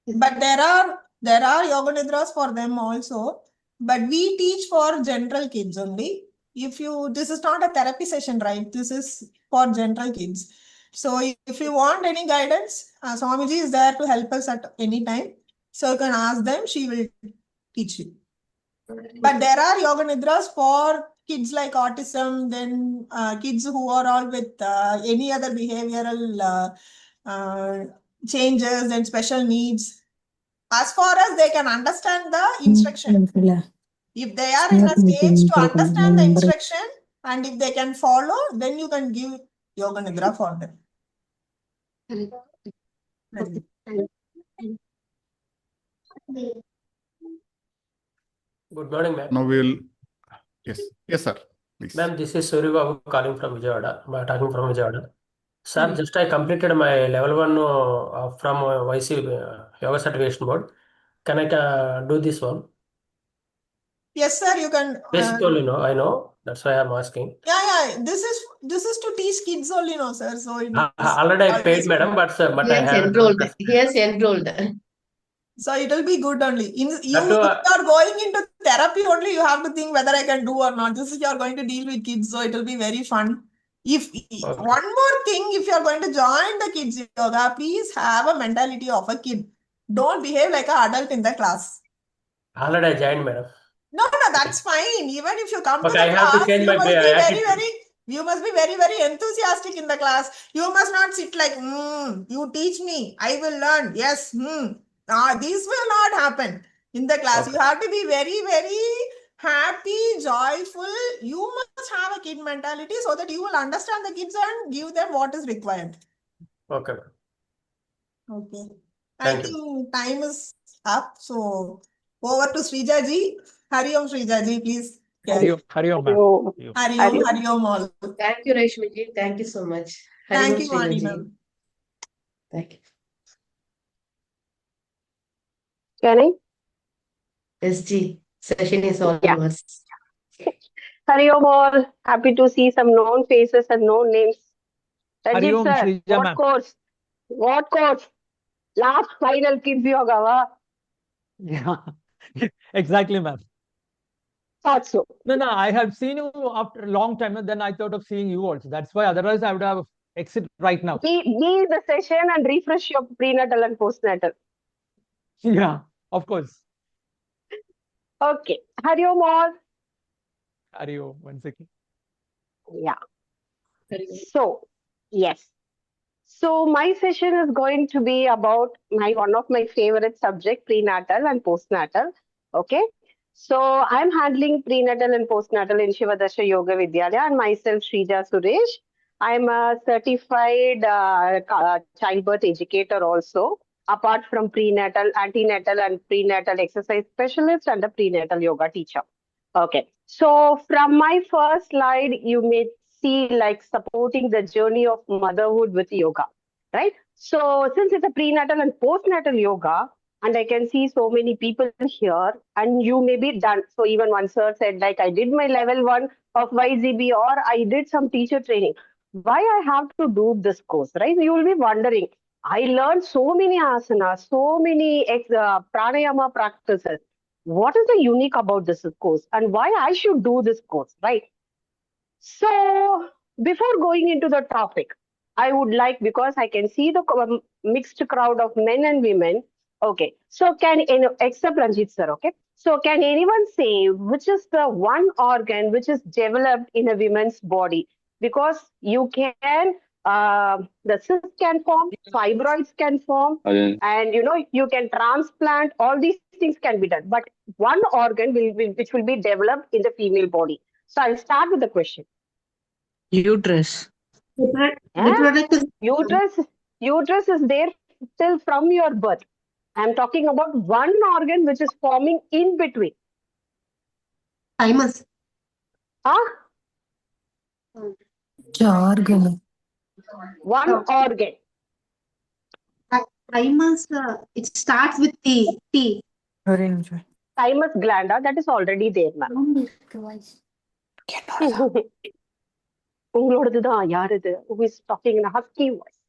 [SPEAKER 2] But there are yoga nidras for them also. But we teach for general kids only. This is not a therapy session, right? This is for general kids. So if you want any guidance, Swamiji is there to help us at any time. So you can ask them, she will teach you. But there are yoga nidras for kids like autism, then kids who are all with any other behavioral changes and special needs. As far as they can understand the instruction. If they are in a stage to understand the instruction and if they can follow, then you can give yoga nidra for them.
[SPEAKER 5] Good morning, ma'am.
[SPEAKER 1] Now we'll, yes, sir, please.
[SPEAKER 5] Ma'am, this is Surya Babu calling from Vijayawada. I'm talking from Vijayawada. Sir, just I completed my level 1 from YC Yoga Certification Board. Can I do this one?
[SPEAKER 2] Yes, sir, you can.
[SPEAKER 5] Basic only, no, I know. That's why I'm asking.
[SPEAKER 2] Yeah. This is to teach kids only, no, sir. So
[SPEAKER 5] already I paid, madam, but I have
[SPEAKER 4] enrolled. He has enrolled.
[SPEAKER 2] So it will be good only. If you are going into therapy only, you have to think whether I can do or not. This is you are going to deal with kids, so it will be very fun. One more thing, if you are going to join the kids yoga, please have a mentality of a kid. Don't behave like an adult in the class.
[SPEAKER 5] Already I joined, madam.
[SPEAKER 2] No, that's fine. Even if you come to
[SPEAKER 5] Okay,
[SPEAKER 2] the
[SPEAKER 5] I have to
[SPEAKER 2] class,
[SPEAKER 5] change
[SPEAKER 2] you
[SPEAKER 5] my
[SPEAKER 2] must be very,
[SPEAKER 5] attitude.
[SPEAKER 2] you must be very, very enthusiastic in the class. You must not sit like, you teach me, I will learn. Yes, this will not happen in the class.
[SPEAKER 5] Okay.
[SPEAKER 2] You have to be very, very happy, joyful. You must have a kid mentality so that you will understand the kids and give them what is required.
[SPEAKER 5] Okay, madam.
[SPEAKER 2] Okay. I
[SPEAKER 5] Thank you.
[SPEAKER 2] think time is up. So over to Srija ji. Hari Om Srija ji, please.
[SPEAKER 3] Hari Om, ma'am.
[SPEAKER 6] Yo,
[SPEAKER 2] Hari
[SPEAKER 6] Hari
[SPEAKER 2] Om,
[SPEAKER 6] Om.
[SPEAKER 2] Hari Om all.
[SPEAKER 6] Thank you, Rashmi ji. Thank you so much. Hari
[SPEAKER 2] Thank
[SPEAKER 6] Om,
[SPEAKER 2] you,
[SPEAKER 6] Srija
[SPEAKER 2] Vani
[SPEAKER 6] ji.
[SPEAKER 2] ma'am.
[SPEAKER 6] Thank you.
[SPEAKER 7] Can I?
[SPEAKER 6] Yes, ji. Session is all
[SPEAKER 7] Yeah.
[SPEAKER 6] yours.
[SPEAKER 7] Hari Om all. Happy to see some known faces and known names.
[SPEAKER 3] Hari
[SPEAKER 7] Ranjit
[SPEAKER 3] Om,
[SPEAKER 7] sir,
[SPEAKER 3] Srija
[SPEAKER 7] what
[SPEAKER 3] ma'am.
[SPEAKER 7] course? What course? Last final kids yoga, wa?
[SPEAKER 3] Yeah, exactly, ma'am.
[SPEAKER 7] Thought so.
[SPEAKER 3] No, I have seen you after a long time, and then I thought of seeing you also. That's why, otherwise, I would have exit right now.
[SPEAKER 7] Be the session and refresh your prenatal and postnatal.
[SPEAKER 3] Yeah, of course.
[SPEAKER 7] Okay. Hari Om all.
[SPEAKER 3] Hari Om, once again.
[SPEAKER 7] Yeah.
[SPEAKER 6] Hari Om.
[SPEAKER 7] So, yes. So my session is going to be about one of my favorite subject, prenatal and postnatal. Okay. So I'm handling prenatal and postnatal in Shivadasha Yoga Vidyalaya, and myself, Srija Suresh. I'm a certified childbirth educator also, apart from prenatal, antenatal and prenatal exercise specialist and a prenatal yoga teacher. Okay. So from my first slide, you may see like supporting the journey of motherhood with yoga, right? So since it's a prenatal and postnatal yoga, and I can see so many people here, and you may be done. So even one sir said like, I did my level 1 of YZB, or I did some teacher training. Why I have to do this course, right? You will be wondering. I learned so many asanas, so many pranayama practices. What is the unique about this course, and why I should do this course, right? So before going into the topic, I would like, because I can see the mixed crowd of men and women. Okay, so except Ranjit sir, okay. So can anyone say which is the one organ which is developed in a woman's body? Because you can, the cyst can form, fibroids can form, and you can transplant. All these things can be done, but one organ which will be developed in the female body. So I'll start with the question.
[SPEAKER 8] Uterus.
[SPEAKER 6] Reproductive
[SPEAKER 7] Uterus is there till from your birth. I'm talking about one organ which is forming in between.
[SPEAKER 6] thymus.
[SPEAKER 8] Organ.
[SPEAKER 7] One organ.
[SPEAKER 6] Thymus, it starts with T. T.
[SPEAKER 7] Thymus gland, that is already there, ma'am. Who is talking in a husky voice?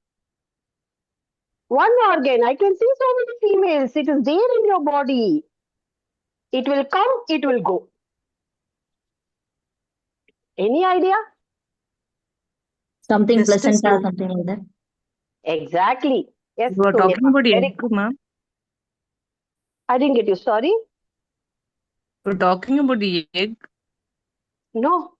[SPEAKER 7] One organ. I can see so many females. It is there in your body. It will come, it will go. Any idea?
[SPEAKER 8] Something
[SPEAKER 6] Testis.
[SPEAKER 8] placenta, something like that.
[SPEAKER 7] Exactly. Yes.
[SPEAKER 8] You are
[SPEAKER 7] Sonia.
[SPEAKER 8] talking about
[SPEAKER 7] Very
[SPEAKER 8] egg,
[SPEAKER 7] good.
[SPEAKER 8] ma'am.
[SPEAKER 7] I didn't get you. Sorry.
[SPEAKER 8] We're talking about the egg.
[SPEAKER 7] No.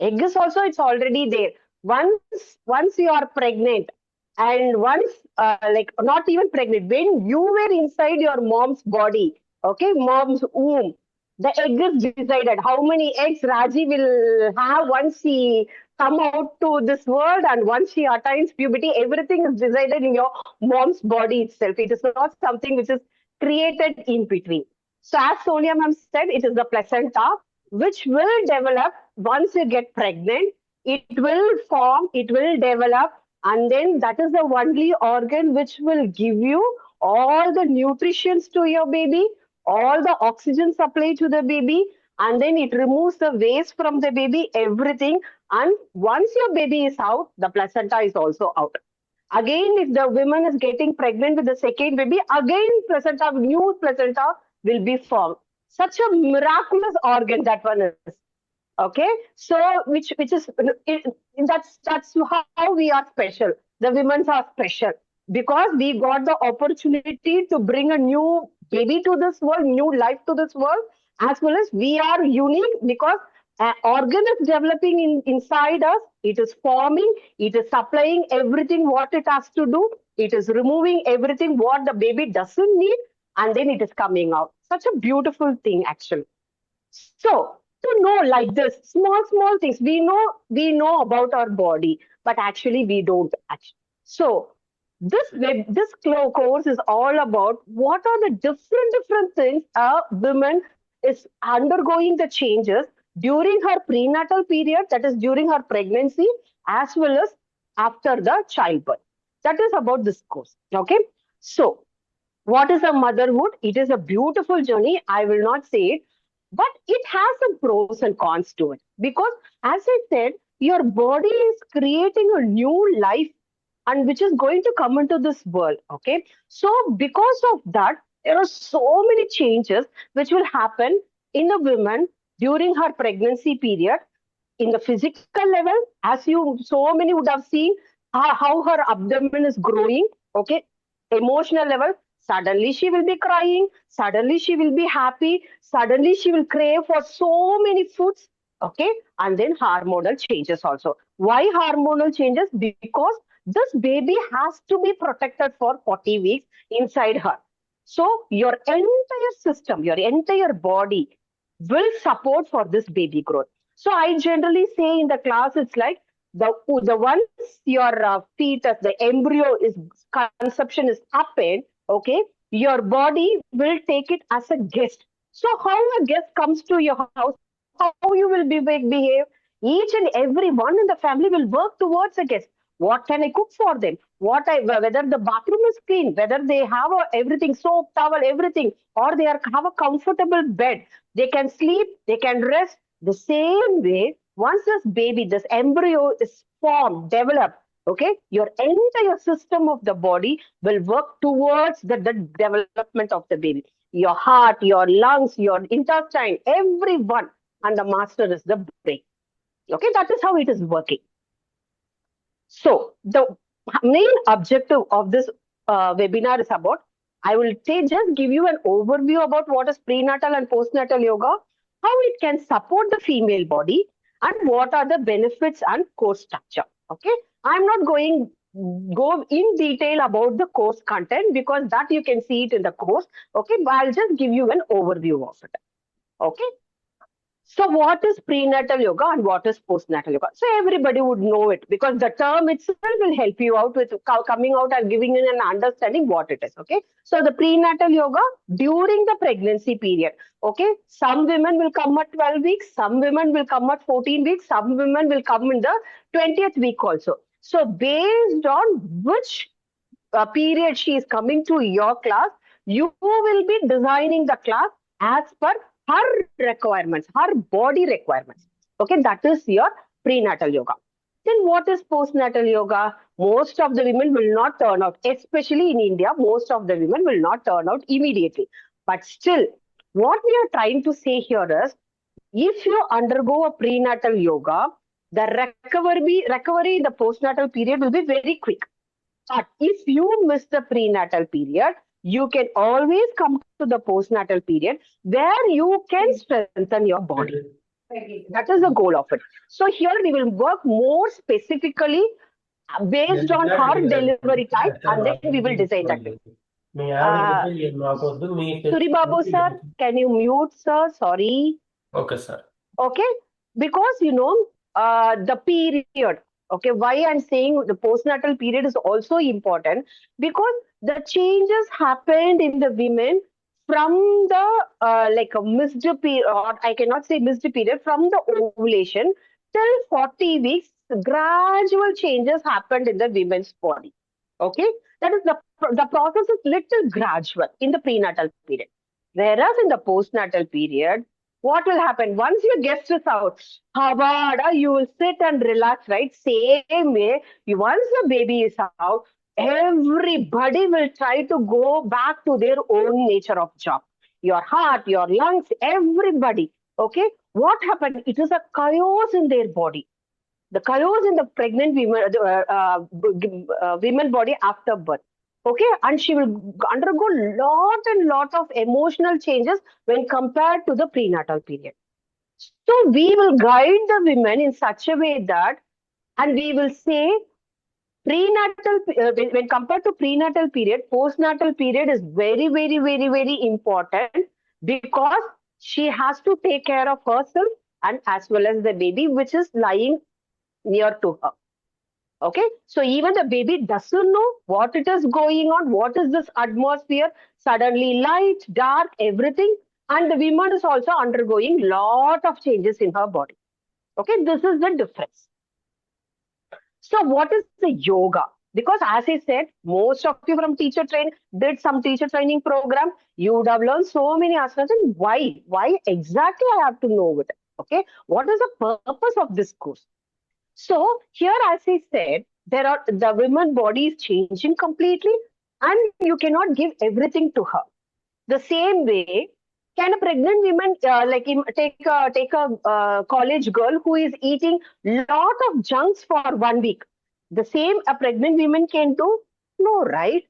[SPEAKER 7] Egg is also, it's already there. Once you are pregnant, and once, like not even pregnant, when you were inside your mom's body, okay, mom's womb, the egg is decided how many eggs Raji will have once she come out to this world, and once she attains puberty. Everything is decided in your mom's body itself. It is not something which is created in between. So as Sonia ma'am said, it is the placenta which will develop once you get pregnant. It will form, it will develop, and then that is the only organ which will give you all the nutritions to your baby, all the oxygen supply to the baby, and then it removes the waste from the baby, everything. And once your baby is out, the placenta is also out. Again, if the woman is getting pregnant with the second baby, again new placenta will be formed. Such a miraculous organ that one is. Okay, so which is that's how we are special. The women are special because we got the opportunity to bring a new baby to this world, new life to this world, as well as we are unique because an organ is developing inside us. It is forming, it is supplying everything what it has to do. It is removing everything what the baby doesn't need, and then it is coming out. Such a beautiful thing, actually. So to know like this, small things, we know about our body, but actually we don't. So this course is all about what are the different things a woman is undergoing the changes during her prenatal period, that is during her pregnancy, as well as after the childbirth. That is about this course. Okay. So what is a motherhood? It is a beautiful journey. I will not say it, but it has some pros and cons to it. Because as I said, your body is creating a new life and which is going to come into this world. Okay. So because of that, there are so many changes which will happen in the woman during her pregnancy period. In the physical level, as you so many would have seen how her abdomen is growing. Okay. Emotional level, suddenly she will be crying, suddenly she will be happy, suddenly she will crave for so many foods. Okay. And then hormonal changes also. Why hormonal changes? Because this baby has to be protected for 40 weeks inside her. So your entire system, your entire body will support for this baby growth. So I generally say in the class, it's like the once your fetus, the embryo is conception is happened, okay, your body will take it as a guest. So how a guest comes to your house, how you will behave, each and every one in the family will work towards a guest. What can I cook for them? Whether the bathroom is clean, whether they have everything, soap, towel, everything, or they have a comfortable bed, they can sleep, they can rest. The same way, once this baby, this embryo is formed, developed, okay, your entire system of the body will work towards the development of the baby. Your heart, your lungs, your intestine, everyone, and the master is the brain. Okay, that is how it is working. So the main objective of this webinar is about, I will just give you an overview about what is prenatal and postnatal yoga, how it can support the female body, and what are the benefits and course structure. Okay, I'm not go in detail about the course content because that you can see it in the course. Okay, but I'll just give you an overview of it. Okay. So what is prenatal yoga and what is postnatal yoga? So everybody would know it because the term itself will help you out with coming out and giving you an understanding what it is. Okay. So the prenatal yoga during the pregnancy period. Okay. Some women will come at 12 weeks. Some women will come at 14 weeks. Some women will come in the 20th week also. So based on which period she is coming to your class, you will be designing the class as per her requirements, her body requirements. Okay, that is your prenatal yoga. Then what is postnatal yoga? Most of the women will not turn out, especially in India, most of the women will not turn out immediately. But still, what we are trying to say here is, if you undergo a prenatal yoga, the recovery in the postnatal period will be very quick. But if you miss the prenatal period, you can always come to the postnatal period where you can strengthen your body. That is the goal of it. So here we will work more specifically based on her delivery type, and then we will design that. Suri Babu sir, can you mute sir? Sorry.
[SPEAKER 5] Okay, sir.
[SPEAKER 7] Okay, because the period. Okay, why I'm saying the postnatal period is also important because the changes happened in the women from the like a missed period, or I cannot say missed period, from the ovulation till 40 weeks, gradual changes happened in the women's body. Okay, that is the process is little gradual in the prenatal period. Whereas in the postnatal period, what will happen? Once your guest is out, Havada, you will sit and relax, right? Same way, once the baby is out, everybody will try to go back to their own nature of job. Your heart, your lungs, everybody. Okay? What happened? It is a chaos in their body. The chaos in the pregnant women body after birth. Okay, and she will undergo lot of emotional changes when compared to the prenatal period. So we will guide the women in such a way that, and we will say prenatal, when compared to prenatal period, postnatal period is very important, because she has to take care of herself and as well as the baby which is lying near to her. Okay, so even the baby doesn't know what it is going on, what is this atmosphere, suddenly light, dark, everything, and the woman is also undergoing lot of changes in her body. Okay, this is the difference. So what is the yoga? Because as I said, most of you from teacher train did some teacher training program. You would have learned so many asanas. And why? Why exactly I have to know it? Okay, what is the purpose of this course? So here, as I said, the women body is changing completely, and you cannot give everything to her. The same way, can a pregnant woman take a college girl who is eating lot of junks for 1 week? The same a pregnant woman can do? No, right?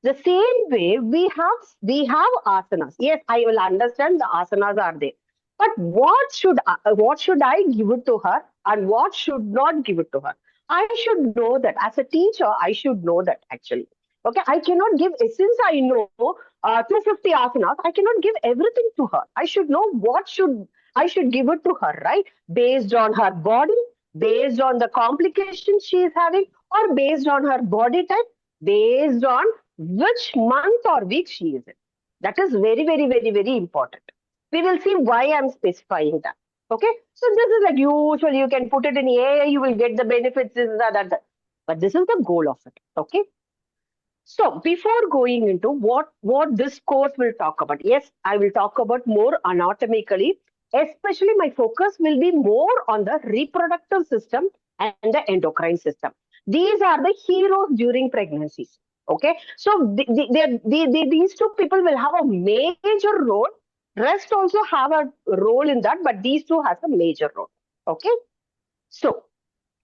[SPEAKER 7] The same way we have asanas. Yes, I will understand the asanas are there. But what should I give it to her and what should not give it to her? I should know that. As a teacher, I should know that actually. Okay, I cannot give, since I know 250 asanas, I cannot give everything to her. I should know what should I should give it to her, right? Based on her body, based on the complications she is having, or based on her body type, based on which month or week she is in. That is very important. We will see why I'm specifying that. Okay, so this is like usual. You can put it in AI, you will get the benefits, this, that. But this is the goal of it. Okay. So before going into what this course will talk about, yes, I will talk about more anatomically. Especially my focus will be more on the reproductive system and the endocrine system. These are the heroes during pregnancies. Okay, so these two people will have a major role. Rest also have a role in that, but these two has a major role. Okay, so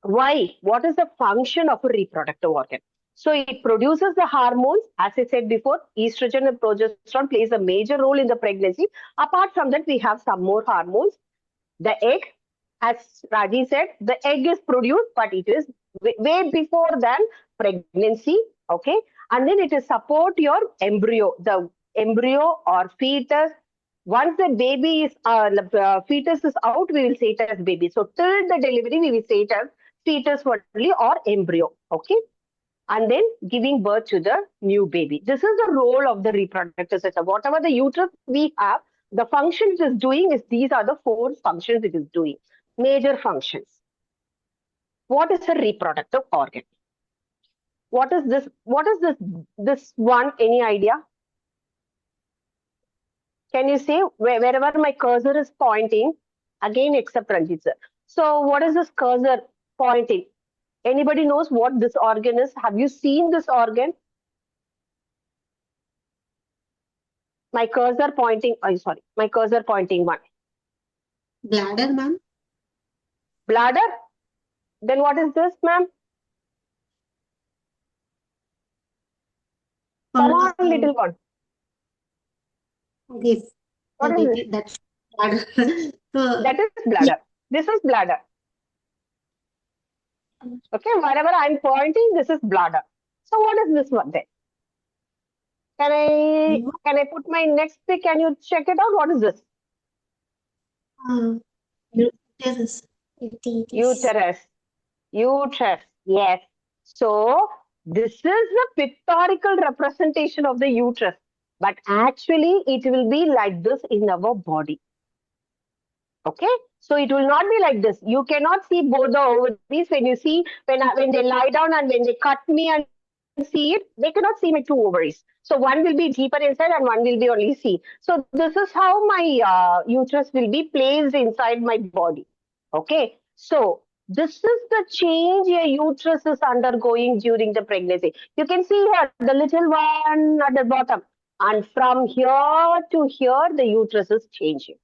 [SPEAKER 7] why? What is the function of a reproductive organ? So it produces the hormones. As I said before, estrogen and progesterone plays a major role in the pregnancy. Apart from that, we have some more hormones. The egg, as Raji said, the egg is produced, but it is way before than pregnancy. Okay, and then it is support your embryo, the embryo or fetus. Once the baby is fetus is out, we will say it as baby. So till the delivery, we will say it as fetus only or embryo. Okay, and then giving birth to the new baby. This is the role of the reproductive system. Whatever the uterus we have, the function it is doing is these are the 4 functions it is doing. Major functions. What is a reproductive organ? What is this? What is this one? Any idea? Can you say wherever my cursor is pointing? Again, except Ranjit sir. So what is this cursor pointing? Anybody knows what this organ is? Have you seen this organ? My cursor pointing, my cursor pointing one.
[SPEAKER 6] Bladder, ma'am.
[SPEAKER 7] Bladder? Then what is this, ma'am? Come on, little one.
[SPEAKER 6] Okay.
[SPEAKER 7] What is it?
[SPEAKER 6] That's bladder. So,
[SPEAKER 7] That is bladder. This is bladder. Okay, wherever I'm pointing, this is bladder. So what is this one then? Can I put my next pic? Can you check it out? What is this?
[SPEAKER 6] uterus.
[SPEAKER 7] Uterus. Uterus. Yes. So this is the pictorial representation of the uterus. But actually, it will be like this in our body. Okay, so it will not be like this. You cannot see both the ovaries when you see when they lie down and when they cut me and see it, they cannot see my 2 ovaries. So one will be deeper inside and one will be only see. So this is how my uterus will be placed inside my body. Okay, so this is the change your uterus is undergoing during the pregnancy. You can see here the little one at the bottom, and from here to here the uterus is changing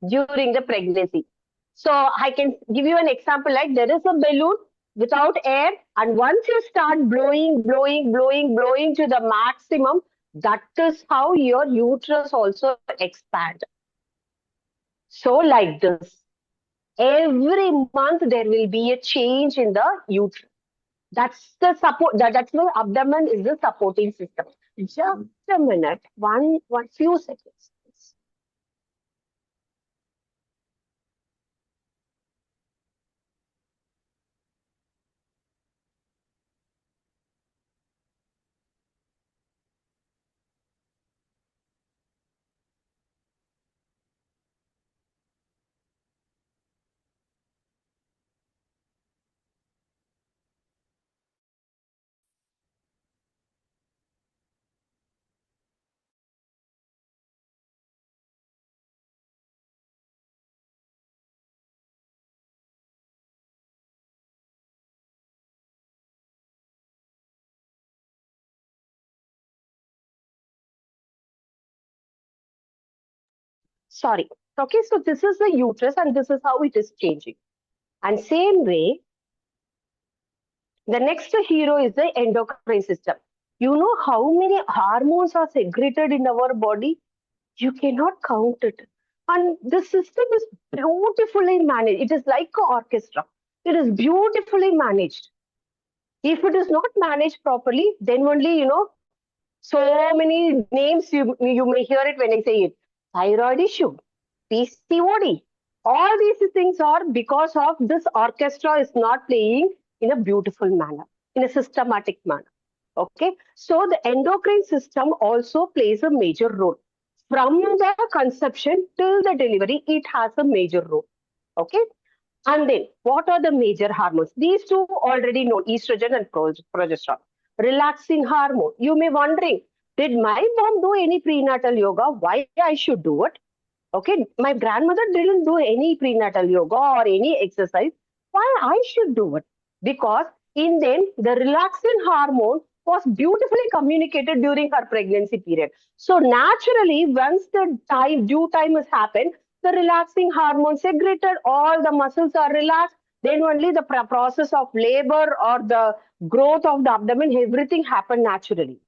[SPEAKER 7] during the pregnancy. So I can give you an example like there is a balloon. without air, and once you start blowing to the maximum, that is how your uterus also expands. So like this, every month there will be a change in the uterus. That's the support. That's why abdomen is the supporting system. Just a minute, one few seconds. Sorry. Okay, so this is the uterus and this is how it is changing. And same way, the next hero is the endocrine system. You know how many hormones are secreted in our body? You cannot count it. And the system is beautifully managed. It is like an orchestra. It is beautifully managed. If it is not managed properly, then only, so many names you may hear it when I say it. Thyroid issue, PCOD. All these things are because of this orchestra is not playing in a beautiful manner, in a systematic manner. Okay, so the endocrine system also plays a major role. From the conception till the delivery, it has a major role. Okay, and then what are the major hormones? These two already know, estrogen and progesterone. Relaxing hormone. You may wondering, did my mom do any prenatal yoga? Why I should do it? Okay, my grandmother didn't do any prenatal yoga or any exercise. Why I should do it? Because in them, the relaxing hormone was beautifully communicated during her pregnancy period. So naturally, once the due time has happened, the relaxing hormone secreted, all the muscles are relaxed, then only the process of labor or the growth of the abdomen, everything happened naturally.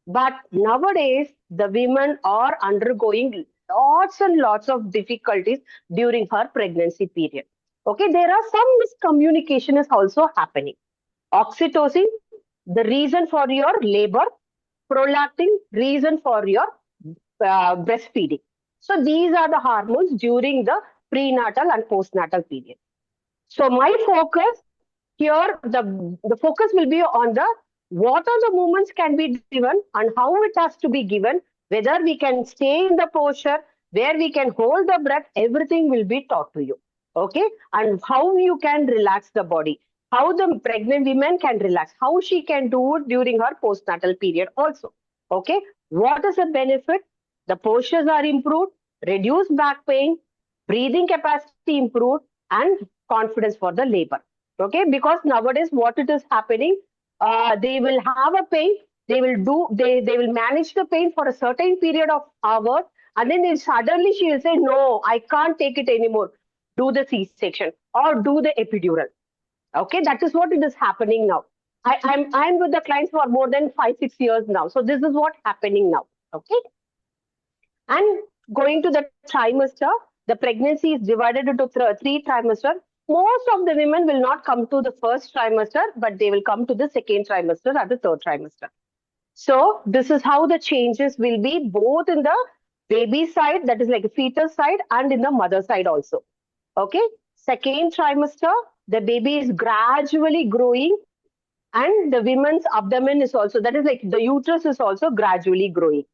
[SPEAKER 7] But nowadays, the women are undergoing lots and lots of difficulties during her pregnancy period. Okay, there are some miscommunication is also happening. Oxytocin, the reason for your labor, prolactin, reason for your breastfeeding. So these are the hormones during the prenatal and postnatal period. So my focus here, the focus will be on the what are the movements can be given and how it has to be given, whether we can stay in the posture, where we can hold the breath, everything will be taught to you. Okay, and how you can relax the body, how the pregnant women can relax, how she can do it during her postnatal period also. Okay, what is the benefit? The postures are improved, reduced back pain, breathing capacity improved, and confidence for the labor. Okay, because nowadays what it is happening, they will have a pain, they will manage the pain for a certain period of hours, and then suddenly she will say, no, I can't take it anymore. Do the C-section or do the epidural. Okay, that is what it is happening now. I'm with the clients for more than 5-6 years now. So this is what happening now. Okay. And going to the trimester, the pregnancy is divided into 3 trimesters. Most of the women will not come to the first trimester, but they will come to the second trimester or the third trimester. So this is how the changes will be both in the baby side, that is like a fetus side, and in the mother side also. Okay, second trimester, the baby is gradually growing, and the women's abdomen is also, that is like the uterus is also gradually growing.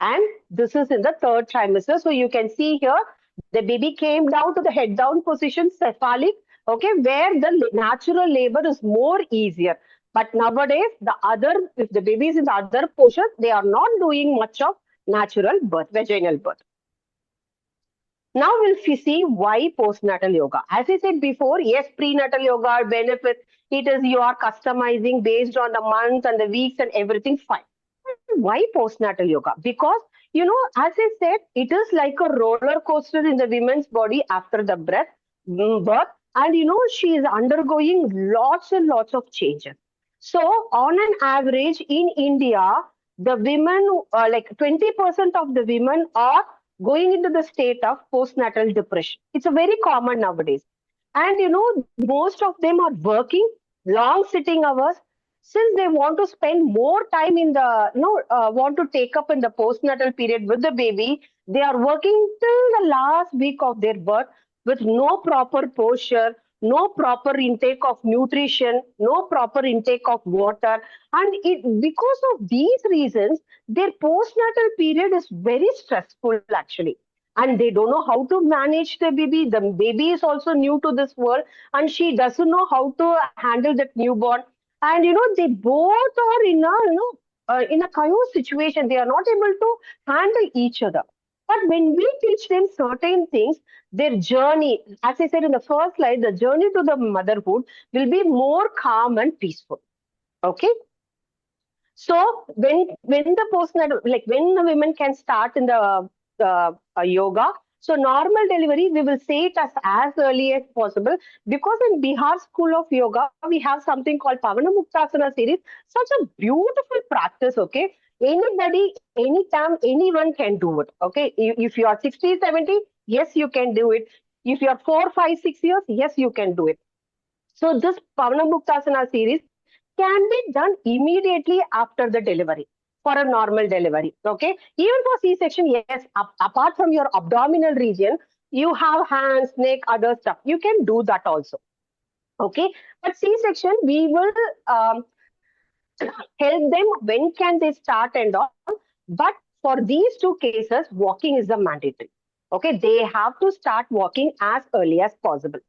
[SPEAKER 7] And this is in the third trimester. So you can see here, the baby came down to the head down position, cephalic, okay, where the natural labor is more easier. But nowadays, if the baby is in the other portion, they are not doing much of natural birth, vaginal birth. Now we'll see why postnatal yoga. As I said before, yes, prenatal yoga benefits. It is you are customizing based on the months and the weeks and everything, fine. Why postnatal yoga? Because, as I said, it is like a roller coaster in the women's body after the birth. and she is undergoing lots and lots of changes. So on an average in India, the women, like 20% of the women are going into the state of postnatal depression. It's a very common nowadays. And most of them are working long sitting hours, since they want to spend more time in the want to take up in the postnatal period with the baby. They are working till the last week of their birth with no proper posture, no proper intake of nutrition, no proper intake of water. And because of these reasons, their postnatal period is very stressful actually. And they don't know how to manage the baby. The baby is also new to this world, and she doesn't know how to handle that newborn. And they both are in a in a chaos situation. They are not able to handle each other. But when we teach them certain things, their journey, as I said in the first slide, the journey to the motherhood will be more calm and peaceful. Okay. So when the postnatal, like when the women can start in the yoga, so normal delivery, we will say it as early as possible, because in Bihar School of Yoga, we have something called Pavana Muktasana series, such a beautiful practice, okay? Anybody, anytime, anyone can do it, okay? If you are 60, 70, yes, you can do it. If you are 4, 5, 6 years, yes, you can do it. So this Pavana Muktasana series can be done immediately after the delivery for a normal delivery. Okay, even for C-section, yes, apart from your abdominal region, you have hands, neck, other stuff. You can do that also. Okay, but C-section, we will help them when can they start and all. But for these two cases, walking is the mandatory. Okay, they have to start walking as early as possible.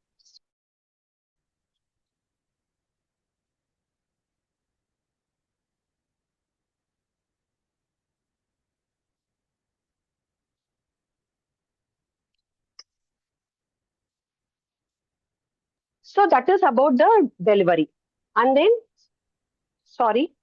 [SPEAKER 7] So that is about the delivery. And then, sorry,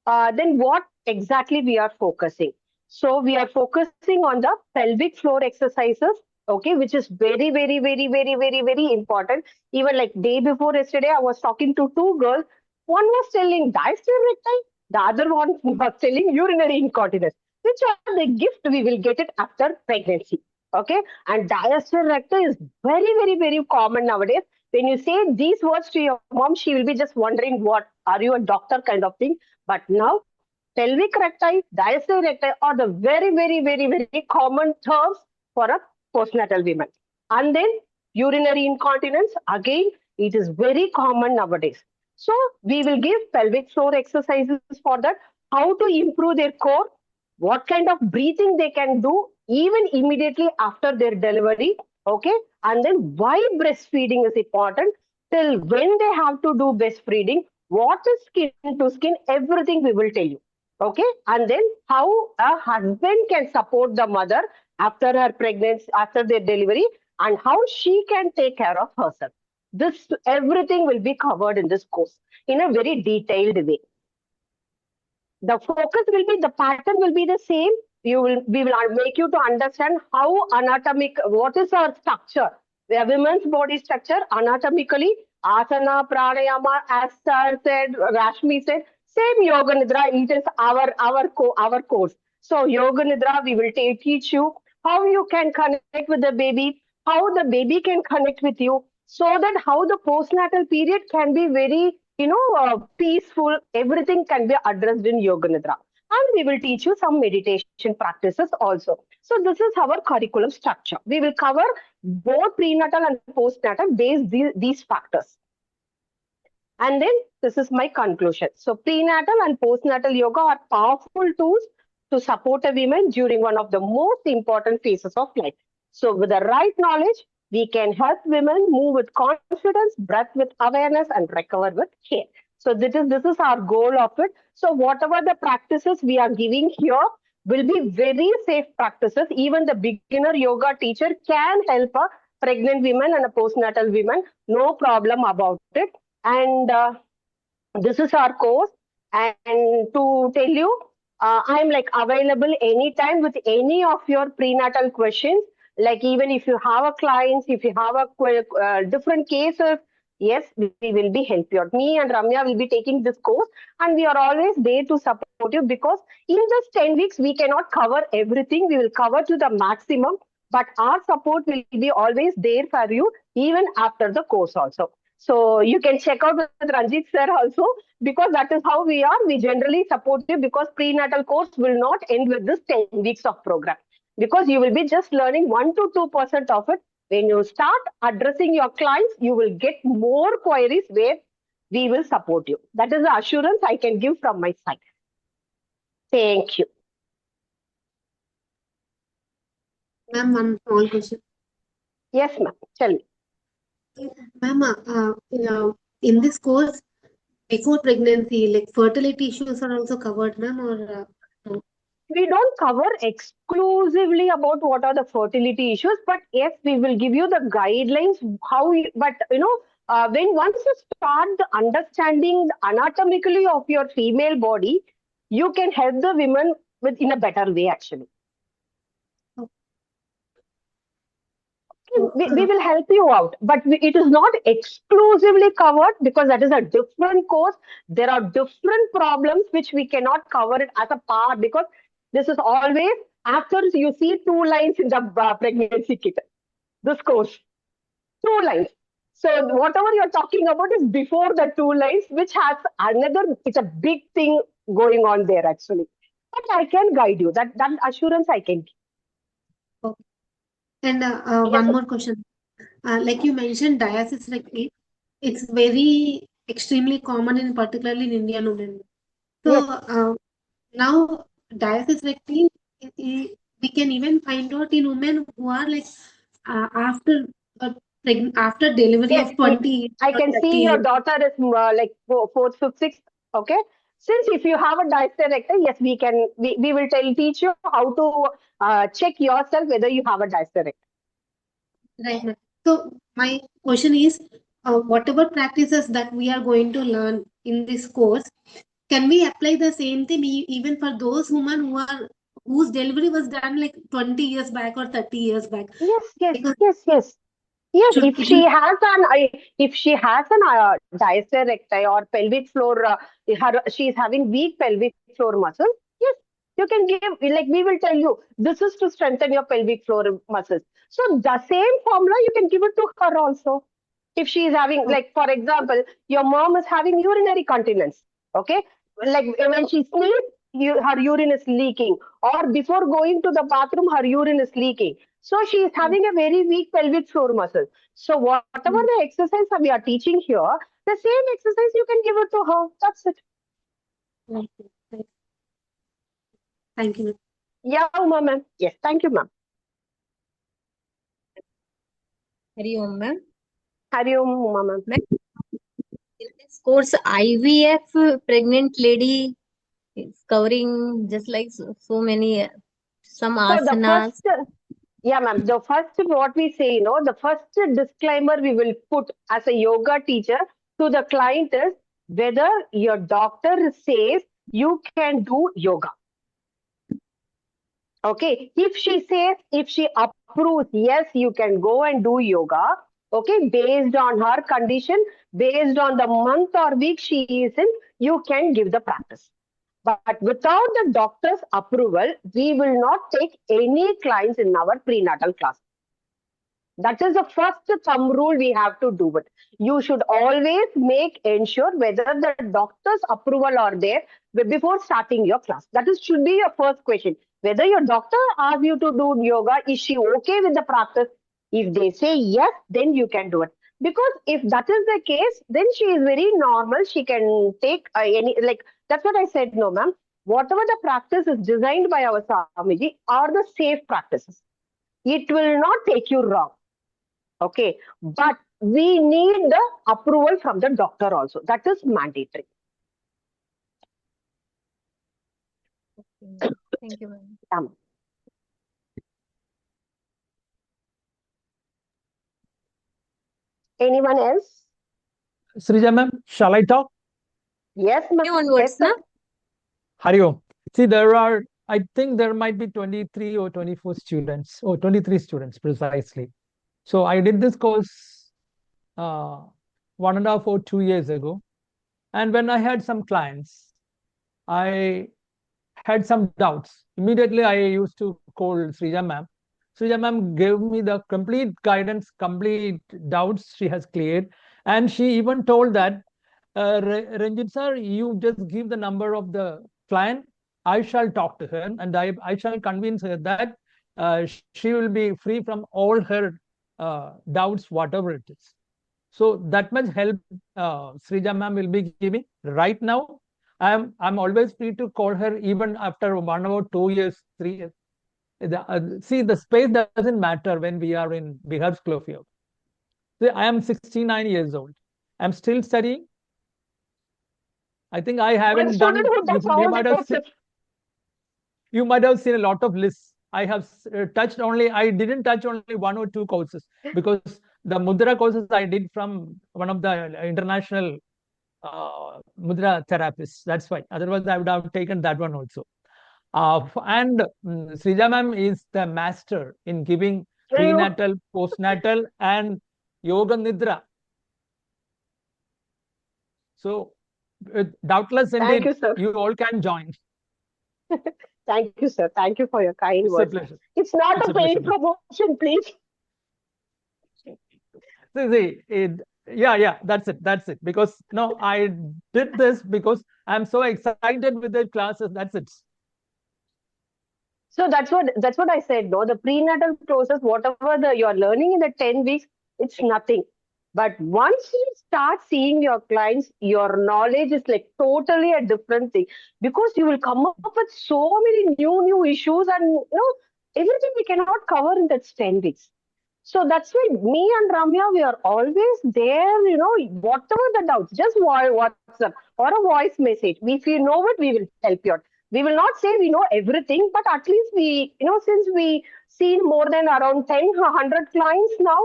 [SPEAKER 7] then what exactly we are focusing? So we are focusing on the pelvic floor exercises, okay, which is very, very, very, very, very, very important. Even like day before yesterday, I was talking to two girls. One was telling diastole recti, the other one was telling urinary incontinence, which are the gift we will get it after pregnancy. Okay, and diastole recti is very, very, very common nowadays. When you say these words to your mom, she will be just wondering, what are you, a doctor kind of thing? But now, pelvic recti, diastole recti are the very, very, very, very common terms for a postnatal woman. And then urinary incontinence, again, it is very common nowadays. So we will give pelvic floor exercises for that, how to improve their core, what kind of breathing they can do even immediately after their delivery. Okay, and then why breastfeeding is important, till when they have to do breastfeeding, what is skin to skin, everything we will tell you. Okay, and then how a husband can support the mother after her pregnancy, after their delivery, and how she can take care of herself. This everything will be covered in this course in a very detailed way. The focus will be, the pattern will be the same. We will make you to understand how anatomic, what is our structure, the women's body structure anatomically, asana, pranayama, as Sir said, Rashmi said, same yoga nidra, it is our course. So yoga nidra, we will teach you how you can connect with the baby, how the baby can connect with you, so that how the postnatal period can be very peaceful. Everything can be addressed in yoga nidra. And we will teach you some meditation practices also. So this is our curriculum structure. We will cover both prenatal and postnatal based these factors. And then this is my conclusion. So prenatal and postnatal yoga are powerful tools to support a woman during one of the most important phases of life. So with the right knowledge, we can help women move with confidence, breath with awareness, and recover with care. So this is our goal of it. So whatever the practices we are giving here will be very safe practices. Even the beginner yoga teacher can help a pregnant woman and a postnatal woman. No problem about it. And this is our course. And to tell you, I'm like available anytime with any of your prenatal questions. Like even if you have a clients, if you have a different cases, yes, we will be help you out. Me and Ramya will be taking this course, and we are always there to support you, because in just 10 weeks we cannot cover everything. We will cover to the maximum, but our support will be always there for you even after the course also. So you can check out with Ranjit sir also, because that is how we are. We generally support you, because prenatal course will not end with this 10 weeks of program, because you will be just learning 1 to 2% of it. When you start addressing your clients, you will get more queries where we will support you. That is the assurance I can give from my side. Thank you.
[SPEAKER 6] Ma'am, one small question.
[SPEAKER 7] Yes, ma'am. Tell me.
[SPEAKER 6] Ma'am, in this course, before pregnancy, like fertility issues are also covered, ma'am, or no?
[SPEAKER 7] We don't cover exclusively about what are the fertility issues, but yes, we will give you the guidelines how you, but when once you start the understanding anatomically of your female body, you can help the women with in a better way actually. We will help you out, but it is not exclusively covered, because that is a different course. There are different problems which we cannot cover it as a part, because this is always after you see 2 lines in the pregnancy kit. This course, 2 lines. So whatever you're talking about is before the 2 lines, which has another, it's a big thing going on there actually. But I can guide you. That assurance I can give.
[SPEAKER 6] And
[SPEAKER 7] Yes,
[SPEAKER 6] one more question. Like you mentioned, diastasis recti, it's very extremely common in particularly in Indian women. So
[SPEAKER 7] yes.
[SPEAKER 6] now diastasis recti, we can even find out in women who are like after delivery
[SPEAKER 7] Yes,
[SPEAKER 6] of 20 years
[SPEAKER 7] I
[SPEAKER 6] or
[SPEAKER 7] can
[SPEAKER 6] 30
[SPEAKER 7] see your
[SPEAKER 6] years.
[SPEAKER 7] daughter is like 4th, 5th, 6th. Okay. Since if you have a director, yes, we will teach you how to check yourself whether you have a director.
[SPEAKER 6] Right, ma'am. So my question is, whatever practices that we are going to learn in this course, can we apply the same thing even for those women whose delivery was done like 20 years back or 30 years back?
[SPEAKER 7] Yes.
[SPEAKER 6] Because
[SPEAKER 7] Yes,
[SPEAKER 6] should
[SPEAKER 7] if
[SPEAKER 6] we
[SPEAKER 7] she has an hysterectomy or pelvic floor, she is having weak pelvic floor muscle. Yes, you can give, like we will tell you, this is to strengthen your pelvic floor muscles. So the same formula you can give it to her also. If she is having, like for example, your mom is having urinary continence, okay? Like when she sleeps, her urine is leaking, or before going to the bathroom, her urine is leaking. So she is having a very weak pelvic floor muscle. So whatever the exercise that we are teaching here, the same exercise you can give it to her. That's it.
[SPEAKER 6] Thank you, ma'am.
[SPEAKER 7] Yeah, ma'am. Yes, thank you, ma'am.
[SPEAKER 9] Hari Om, ma'am.
[SPEAKER 7] Hari Om, ma'am.
[SPEAKER 9] In this course, IVF pregnant lady is covering just like so many some
[SPEAKER 7] So the
[SPEAKER 9] asanas.
[SPEAKER 7] first, yeah, ma'am. The first, what we say, the first disclaimer we will put as a yoga teacher to the client is whether your doctor says you can do yoga. Okay. If she approves, yes, you can go and do yoga. Okay. Based on her condition, based on the month or week she is in, you can give the practice. But without the doctor's approval, we will not take any clients in our prenatal class. That is the first thumb rule we have to do it. You should always ensure whether the doctor's approval are there before starting your class. That should be your first question. Whether your doctor asks you to do yoga, is she okay with the practice? If they say yes, then you can do it. Because if that is the case, then she is very normal. She can take that's what I said, no, ma'am. Whatever the practice is designed by our Swamiji are the safe practices. It will not take you wrong. Okay, but we need the approval from the doctor also. That is mandatory.
[SPEAKER 9] Okay. Thank you, ma'am.
[SPEAKER 7] Anyone else?
[SPEAKER 3] Srija ma'am, shall I talk?
[SPEAKER 7] Yes, ma'am.
[SPEAKER 9] Onwards,
[SPEAKER 7] Yes, sir.
[SPEAKER 9] na?
[SPEAKER 3] Hari Om. See, there are I think there might be 23 or 24 students, or 23 students precisely. So I did this course 1.5 or 2 years ago. And when I had some clients, I had some doubts. Immediately, I used to call Srija ma'am. Srija ma'am gave me the complete guidance, complete doubts she has cleared. And she even told that, Ranjit sir, you just give the number of the client. I shall talk to her and I shall convince her that she will be free from all her doubts, whatever it is. So that much help Srija ma'am will be giving. Right now, I'm always free to call her even after 1 or 2 years, 3 years. See, the space doesn't matter when we are in Bihar School of Yoga. See, I am 69 years old. I'm still studying. I think I
[SPEAKER 7] One
[SPEAKER 3] haven't done.
[SPEAKER 7] student who does all the courses.
[SPEAKER 3] You might have seen a lot of lists. I have touched only. I didn't touch only 1 or 2 courses because the Mudra courses I did from one of the international Mudra therapists. That's why. Otherwise, I would have taken that one also. And Srija ma'am is the master in giving prenatal, postnatal, and yoga nidra. So, doubtless
[SPEAKER 7] Thank
[SPEAKER 3] indeed,
[SPEAKER 7] you, sir.
[SPEAKER 3] you all can join.
[SPEAKER 7] Thank you, sir. Thank you for your kind
[SPEAKER 3] It's a
[SPEAKER 7] words.
[SPEAKER 3] pleasure.
[SPEAKER 7] It's not
[SPEAKER 3] It's
[SPEAKER 7] a
[SPEAKER 3] a pleasure,
[SPEAKER 7] paid
[SPEAKER 3] ma'am.
[SPEAKER 7] promotion, please.
[SPEAKER 3] Yeah, that's it. That's it. Because no, I did this because I'm so excited with the classes. That's it.
[SPEAKER 7] So that's what I said. No, the prenatal process, whatever you're learning in the 10 weeks, it's nothing. But once you start seeing your clients, your knowledge is like totally a different thing because you will come up with so many new issues and everything we cannot cover in that 10 weeks. So that's why me and Ramya, we are always there, whatever the doubts, just WhatsApp or a voice message. If you know it, we will help you out. We will not say we know everything, but at least since we seen more than around 10, 100 clients now,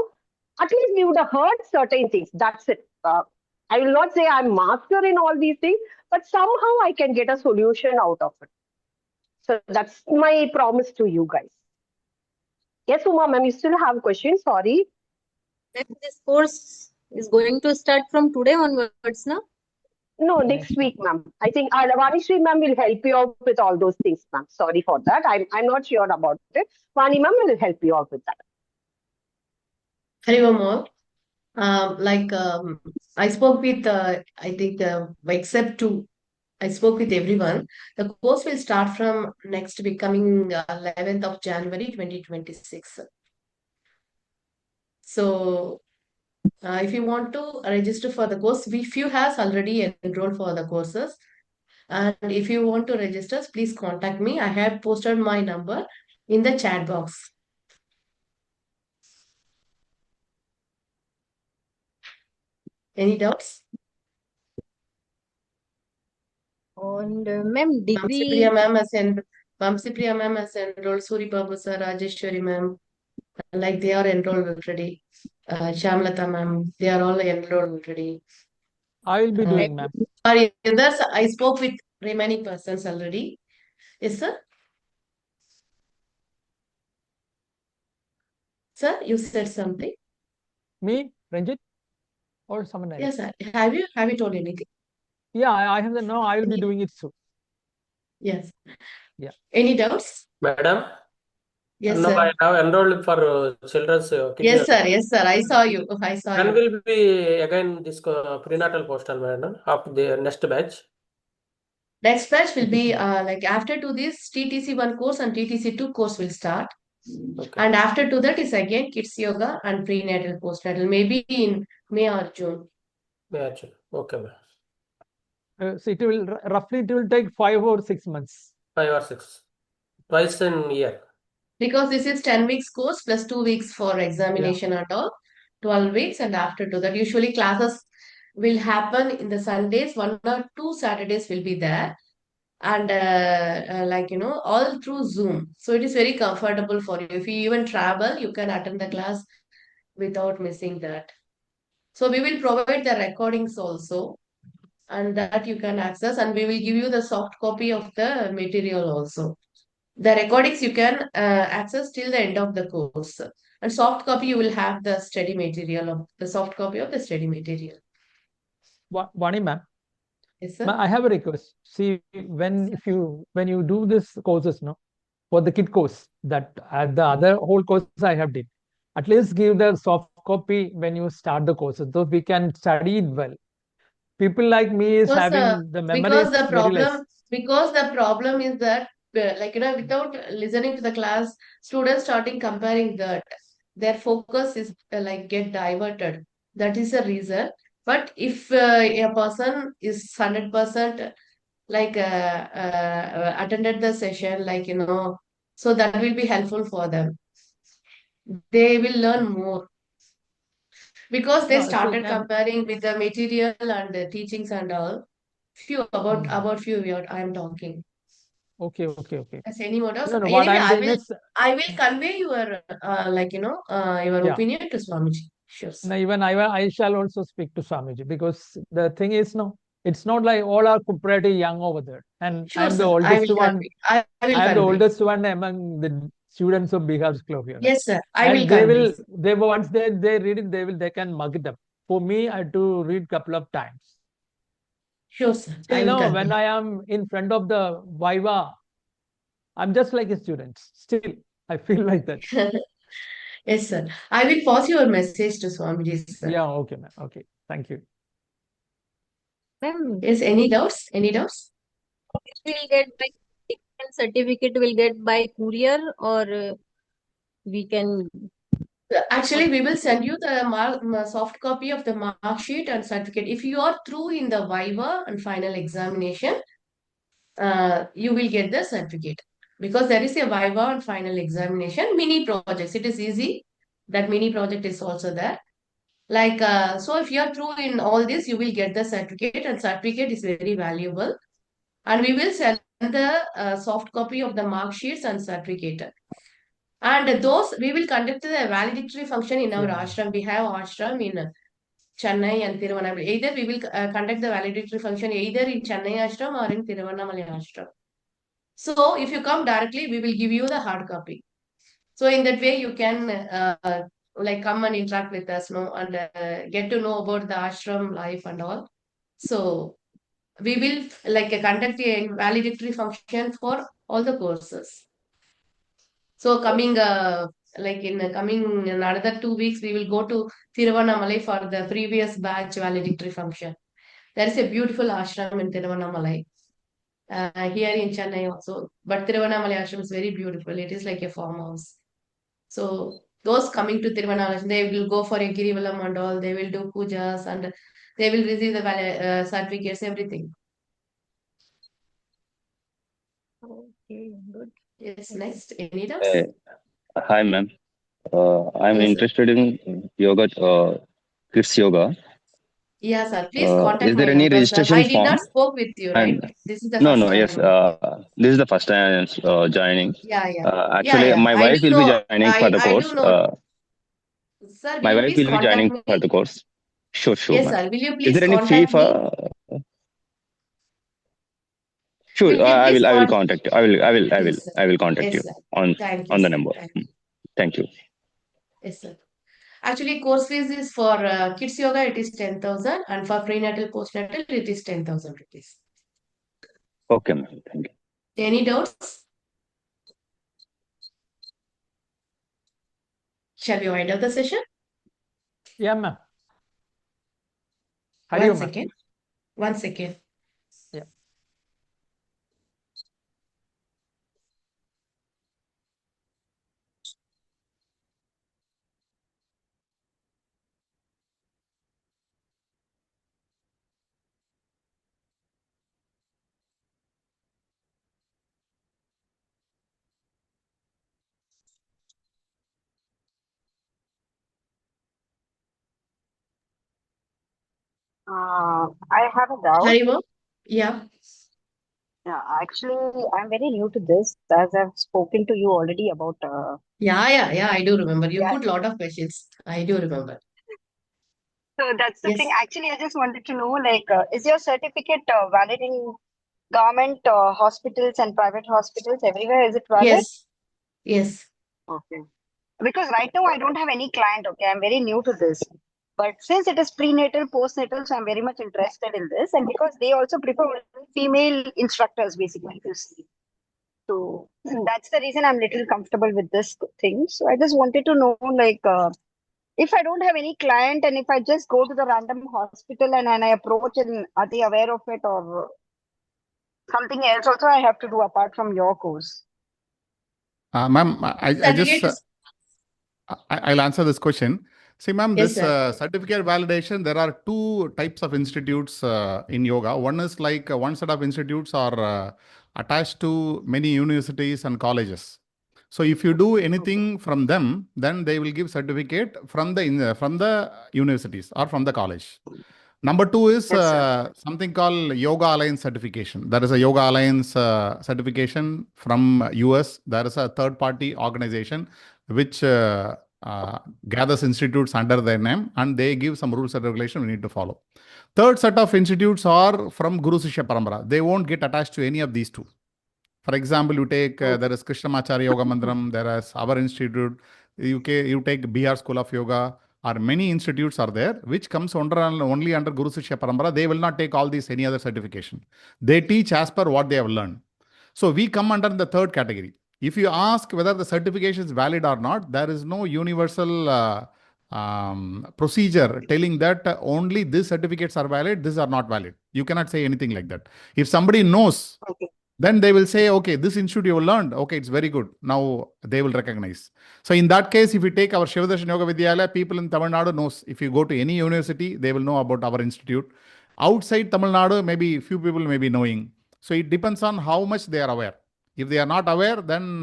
[SPEAKER 7] at least we would have heard certain things. That's it. I will not say I'm master in all these things, but somehow I can get a solution out of it. So that's my promise to you guys. Yes, Uma ma'am, you still have questions? Sorry.
[SPEAKER 9] This course is going to start from today onwards, now?
[SPEAKER 7] No, next week, ma'am. I think Vanishri ma'am will help you out with all those things, ma'am. Sorry for that. I'm not sure about it. Vani ma'am will help you out with that.
[SPEAKER 10] Hari Om all. I spoke with, I think, I spoke with everyone. The course will start from next week, coming 11th of January 2026. So, if you want to register for the course, if you has already enrolled for the courses, and if you want to register, please contact me. I have posted my number in the chat box. Any doubts?
[SPEAKER 9] And ma'am, did
[SPEAKER 10] Vamsi
[SPEAKER 9] we?
[SPEAKER 10] Priya ma'am has enrolled, Suri Babu sir, Rajeshwari ma'am, like they are enrolled already. Shamlata ma'am, they are all enrolled already.
[SPEAKER 3] I will be doing, ma'am.
[SPEAKER 10] Sorry, others, I spoke with remaining persons already. Yes, sir? Sir, you said something?
[SPEAKER 3] Me, Ranjit, or someone else?
[SPEAKER 10] Yes, sir. Have you told anything?
[SPEAKER 3] Yeah, I have the no. I will be doing it soon.
[SPEAKER 10] Yes.
[SPEAKER 3] Yeah.
[SPEAKER 10] Any doubts?
[SPEAKER 5] Madam?
[SPEAKER 10] Yes,
[SPEAKER 5] No,
[SPEAKER 10] sir.
[SPEAKER 5] I have enrolled for children's
[SPEAKER 10] Yes, sir. Yes, sir. I saw you.
[SPEAKER 5] When will be again this prenatal postal, madam, of the next batch?
[SPEAKER 10] Next batch will be like after to this TTC1 course and TTC2 course will start.
[SPEAKER 5] Okay.
[SPEAKER 10] And after to that is again kids yoga and prenatal postnatal, maybe in May or June.
[SPEAKER 5] Yeah, sure. Okay, ma'am.
[SPEAKER 3] So it will take 5 or 6 months.
[SPEAKER 5] 5 or 6. Twice in year.
[SPEAKER 10] Because this is 10 weeks course plus 2 weeks for examination and all, 12 weeks. And after to that, usually classes will happen in the Sundays, 1 or 2 Saturdays will be there. And all through Zoom. So it is very comfortable for you. If you even travel, you can attend the class without missing that. So we will provide the recordings also, and that you can access, and we will give you the soft copy of the material also. The recordings you can access till the end of the course. And soft copy, you will have the study material of the soft copy of the study material.
[SPEAKER 3] Vani ma'am,
[SPEAKER 10] Yes, sir.
[SPEAKER 3] I have a request. See, when you do this courses, no, for the kid course, that the other whole course I have did, at least give the soft copy when you start the courses, so we can study it well. People like me is having the memory is very less.
[SPEAKER 10] Because the problem is that without listening to the class, students starting comparing that their focus is get diverted. That is the reason. But if a person is 100% attended the session, so that will be helpful for them. They will learn more because they
[SPEAKER 3] No, see,
[SPEAKER 10] started
[SPEAKER 3] ma'am.
[SPEAKER 10] comparing with the material and the teachings and all. About few I am talking.
[SPEAKER 3] Okay.
[SPEAKER 10] As any more doubts?
[SPEAKER 3] No, what
[SPEAKER 10] Anyway,
[SPEAKER 3] I'm doing is,
[SPEAKER 10] I will convey your your
[SPEAKER 3] yeah.
[SPEAKER 10] opinion to Swamiji. Sure.
[SPEAKER 3] No, even I shall also speak to Swamiji, because the thing is, no, it's not like all are pretty young over there, and
[SPEAKER 10] Sure,
[SPEAKER 3] I'm the
[SPEAKER 10] sir. I
[SPEAKER 3] oldest
[SPEAKER 10] will
[SPEAKER 3] one.
[SPEAKER 10] convey. I will
[SPEAKER 3] I am the
[SPEAKER 10] convey.
[SPEAKER 3] oldest one among the students of Bihar School of Yoga.
[SPEAKER 10] Yes, sir. I will
[SPEAKER 3] And they
[SPEAKER 10] convey.
[SPEAKER 3] once they read it, they can mug it up. For me, I had to read couple of times.
[SPEAKER 10] Sure, sir. I
[SPEAKER 3] Still,
[SPEAKER 10] will
[SPEAKER 3] no, when
[SPEAKER 10] convey.
[SPEAKER 3] I am in front of the Viva, I'm just like a student. Still, I feel like that.
[SPEAKER 10] Yes, sir. I will pass your message to Swamiji, sir.
[SPEAKER 3] Yeah, okay, ma'am. Okay, thank you.
[SPEAKER 9] Ma'am,
[SPEAKER 10] Yes, any doubts? Any doubts?
[SPEAKER 9] we'll get by certificate will get by courier, or we can.
[SPEAKER 10] Actually, we will send you the soft copy of the mark sheet and certificate. If you are through in the Viva and final examination, you will get the certificate because there is a Viva and final examination. Mini projects, it is easy. That mini project is also there. So if you are through in all this, you will get the certificate, and certificate is very valuable. And we will send the soft copy of the mark sheets and certificate. And those we will conduct the valedictory function in our ashram. We have ashram in Chennai and Tiruvannamalai. Either we will conduct the valedictory function either in Chennai ashram or in Tiruvannamalai ashram. So if you come directly, we will give you the hard copy. So in that way, you can come and interact with us, and get to know about the ashram life and all. So we will conduct a valedictory function for all the courses. So coming in another 2 weeks, we will go to Tiruvannamalai for the previous batch valedictory function. There is a beautiful ashram in Tiruvannamalai. Here in Chennai also. But Tiruvannamalai ashram is very beautiful. It is like a farmhouse. So those coming to Tiruvannamalai, they will go for a Girivalam and all. They will do pujas and they will receive the certificates, everything.
[SPEAKER 9] Okay, good.
[SPEAKER 10] Yes, next. Any doubts?
[SPEAKER 11] Hi, ma'am. I'm
[SPEAKER 10] Yes, sir.
[SPEAKER 11] interested in yoga, kids yoga.
[SPEAKER 10] Yeah, sir. Please contact
[SPEAKER 11] Is there
[SPEAKER 10] my
[SPEAKER 11] any
[SPEAKER 10] number, sir.
[SPEAKER 11] registration
[SPEAKER 10] I did not
[SPEAKER 11] form?
[SPEAKER 10] spoke with you, right?
[SPEAKER 11] And
[SPEAKER 10] This is the
[SPEAKER 11] no,
[SPEAKER 10] first
[SPEAKER 11] no, yes,
[SPEAKER 10] time.
[SPEAKER 11] this is the first time joining.
[SPEAKER 10] Yeah.
[SPEAKER 11] Actually, my
[SPEAKER 10] I
[SPEAKER 11] wife
[SPEAKER 10] do
[SPEAKER 11] will be
[SPEAKER 10] know.
[SPEAKER 11] joining for the
[SPEAKER 10] I
[SPEAKER 11] course.
[SPEAKER 10] do know. Sir, will
[SPEAKER 11] My
[SPEAKER 10] you
[SPEAKER 11] wife
[SPEAKER 10] please
[SPEAKER 11] will be
[SPEAKER 10] contact
[SPEAKER 11] joining for
[SPEAKER 10] me?
[SPEAKER 11] the course. Sure,
[SPEAKER 10] Yes,
[SPEAKER 11] ma'am.
[SPEAKER 10] sir. Will you
[SPEAKER 11] Is
[SPEAKER 10] please
[SPEAKER 11] there any fee
[SPEAKER 10] contact me?
[SPEAKER 11] for? Sure,
[SPEAKER 10] Will you
[SPEAKER 11] I
[SPEAKER 10] please
[SPEAKER 11] will. I will
[SPEAKER 10] contact?
[SPEAKER 11] contact you. I will.
[SPEAKER 10] Yes, sir.
[SPEAKER 11] I will contact
[SPEAKER 10] Yes,
[SPEAKER 11] you
[SPEAKER 10] sir.
[SPEAKER 11] on
[SPEAKER 10] Thank you,
[SPEAKER 11] the
[SPEAKER 10] sir.
[SPEAKER 11] number. Thank you.
[SPEAKER 10] Yes, sir. Actually, course fees is for kids yoga, it is 10,000, and for prenatal, postnatal, it is 10,000 rupees.
[SPEAKER 11] Okay, ma'am. Thank you.
[SPEAKER 10] Any doubts? Shall we wind up the session?
[SPEAKER 3] Yeah, ma'am.
[SPEAKER 10] One second. One second.
[SPEAKER 3] Yeah.
[SPEAKER 12] I have a doubt.
[SPEAKER 10] Haribo? Yeah.
[SPEAKER 12] Yeah, actually, I'm very new to this, as I've spoken to you already about.
[SPEAKER 10] Yeah. I do remember. You
[SPEAKER 12] Yeah.
[SPEAKER 10] put a lot of questions. I do remember.
[SPEAKER 12] So that's the
[SPEAKER 10] Yes.
[SPEAKER 12] thing. Actually, I just wanted to know, is your certificate valid in government hospitals and private hospitals everywhere? Is it valid?
[SPEAKER 10] Yes. Yes.
[SPEAKER 12] Okay. Because right now I don't have any client. Okay, I'm very new to this. But since it is prenatal, postnatal, so I'm very much interested in this. And because they also prefer female instructors, basically, to see. So that's the reason I'm little comfortable with this thing. So I just wanted to know, like, if I don't have any client and if I just go to the random hospital and I approach and are they aware of it or something else also I have to do apart from your course?
[SPEAKER 1] Ma'am, I just
[SPEAKER 10] Certificate is-
[SPEAKER 1] I'll answer this question. See, ma'am,
[SPEAKER 10] Yes,
[SPEAKER 1] this
[SPEAKER 10] sir.
[SPEAKER 1] certificate validation, there are two types of institutes in yoga. One is like one set of institutes are attached to many universities and colleges. So if you do anything from them, then they will give certificate from the universities or from the college. Number two is
[SPEAKER 12] Yes, sir.
[SPEAKER 1] something called Yoga Alliance certification. There is a Yoga Alliance certification from US. There is a third party organization which gathers institutes under their name, and they give some rules and regulation we need to follow. Third set of institutes are from Guru Sishya Parambara. They won't get attached to any of these two. For example, you take there is Krishnamacharya Yoga Mandiram, there is our institute, you take Bihar School of Yoga, or many institutes are there which comes only under Guru Sishya Parambara. They will not take all these any other certification. They teach as per what they have learned. So we come under the third category. If you ask whether the certification is valid or not, there is no universal procedure telling that only these certificates are valid, these are not valid. You cannot say anything like that. If somebody knows,
[SPEAKER 12] Okay.
[SPEAKER 1] then they will say, okay, this institute you learned, okay, it's very good. Now they will recognize. So in that case, if you take our Shivadarshan Yoga Vidyalaya, people in Tamil Nadu knows. If you go to any university, they will know about our institute. Outside Tamil Nadu, maybe few people may be knowing. So it depends on how much they are aware. If they are not aware, then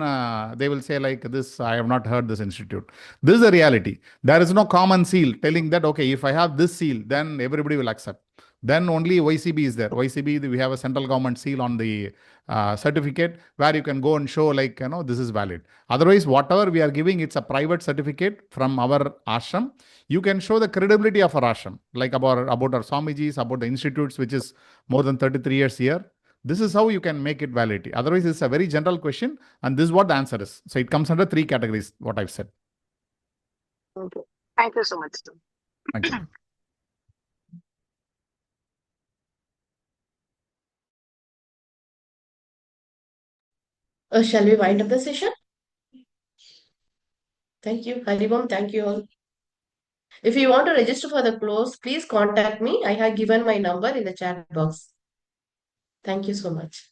[SPEAKER 1] they will say like this, I have not heard this institute. This is the reality. There is no common seal telling that, okay, if I have this seal, then everybody will accept. Then only YCB is there. YCB, we have a central government seal on the certificate where you can go and show like, this is valid. Otherwise, whatever we are giving, it's a private certificate from our ashram. You can show the credibility of our ashram, like about our Swamijis, about the institutes, which is more than 33 years here. This is how you can make it validity. Otherwise, it's a very general question, and this is what the answer is. So it comes under three categories, what I've said.
[SPEAKER 12] Okay. Thank you so much.
[SPEAKER 1] Thank you.
[SPEAKER 10] Shall we wind up the session? Thank you. Haribam, thank you all. If you want to register for the course, please contact me. I have given my number in the chat box. Thank you so much.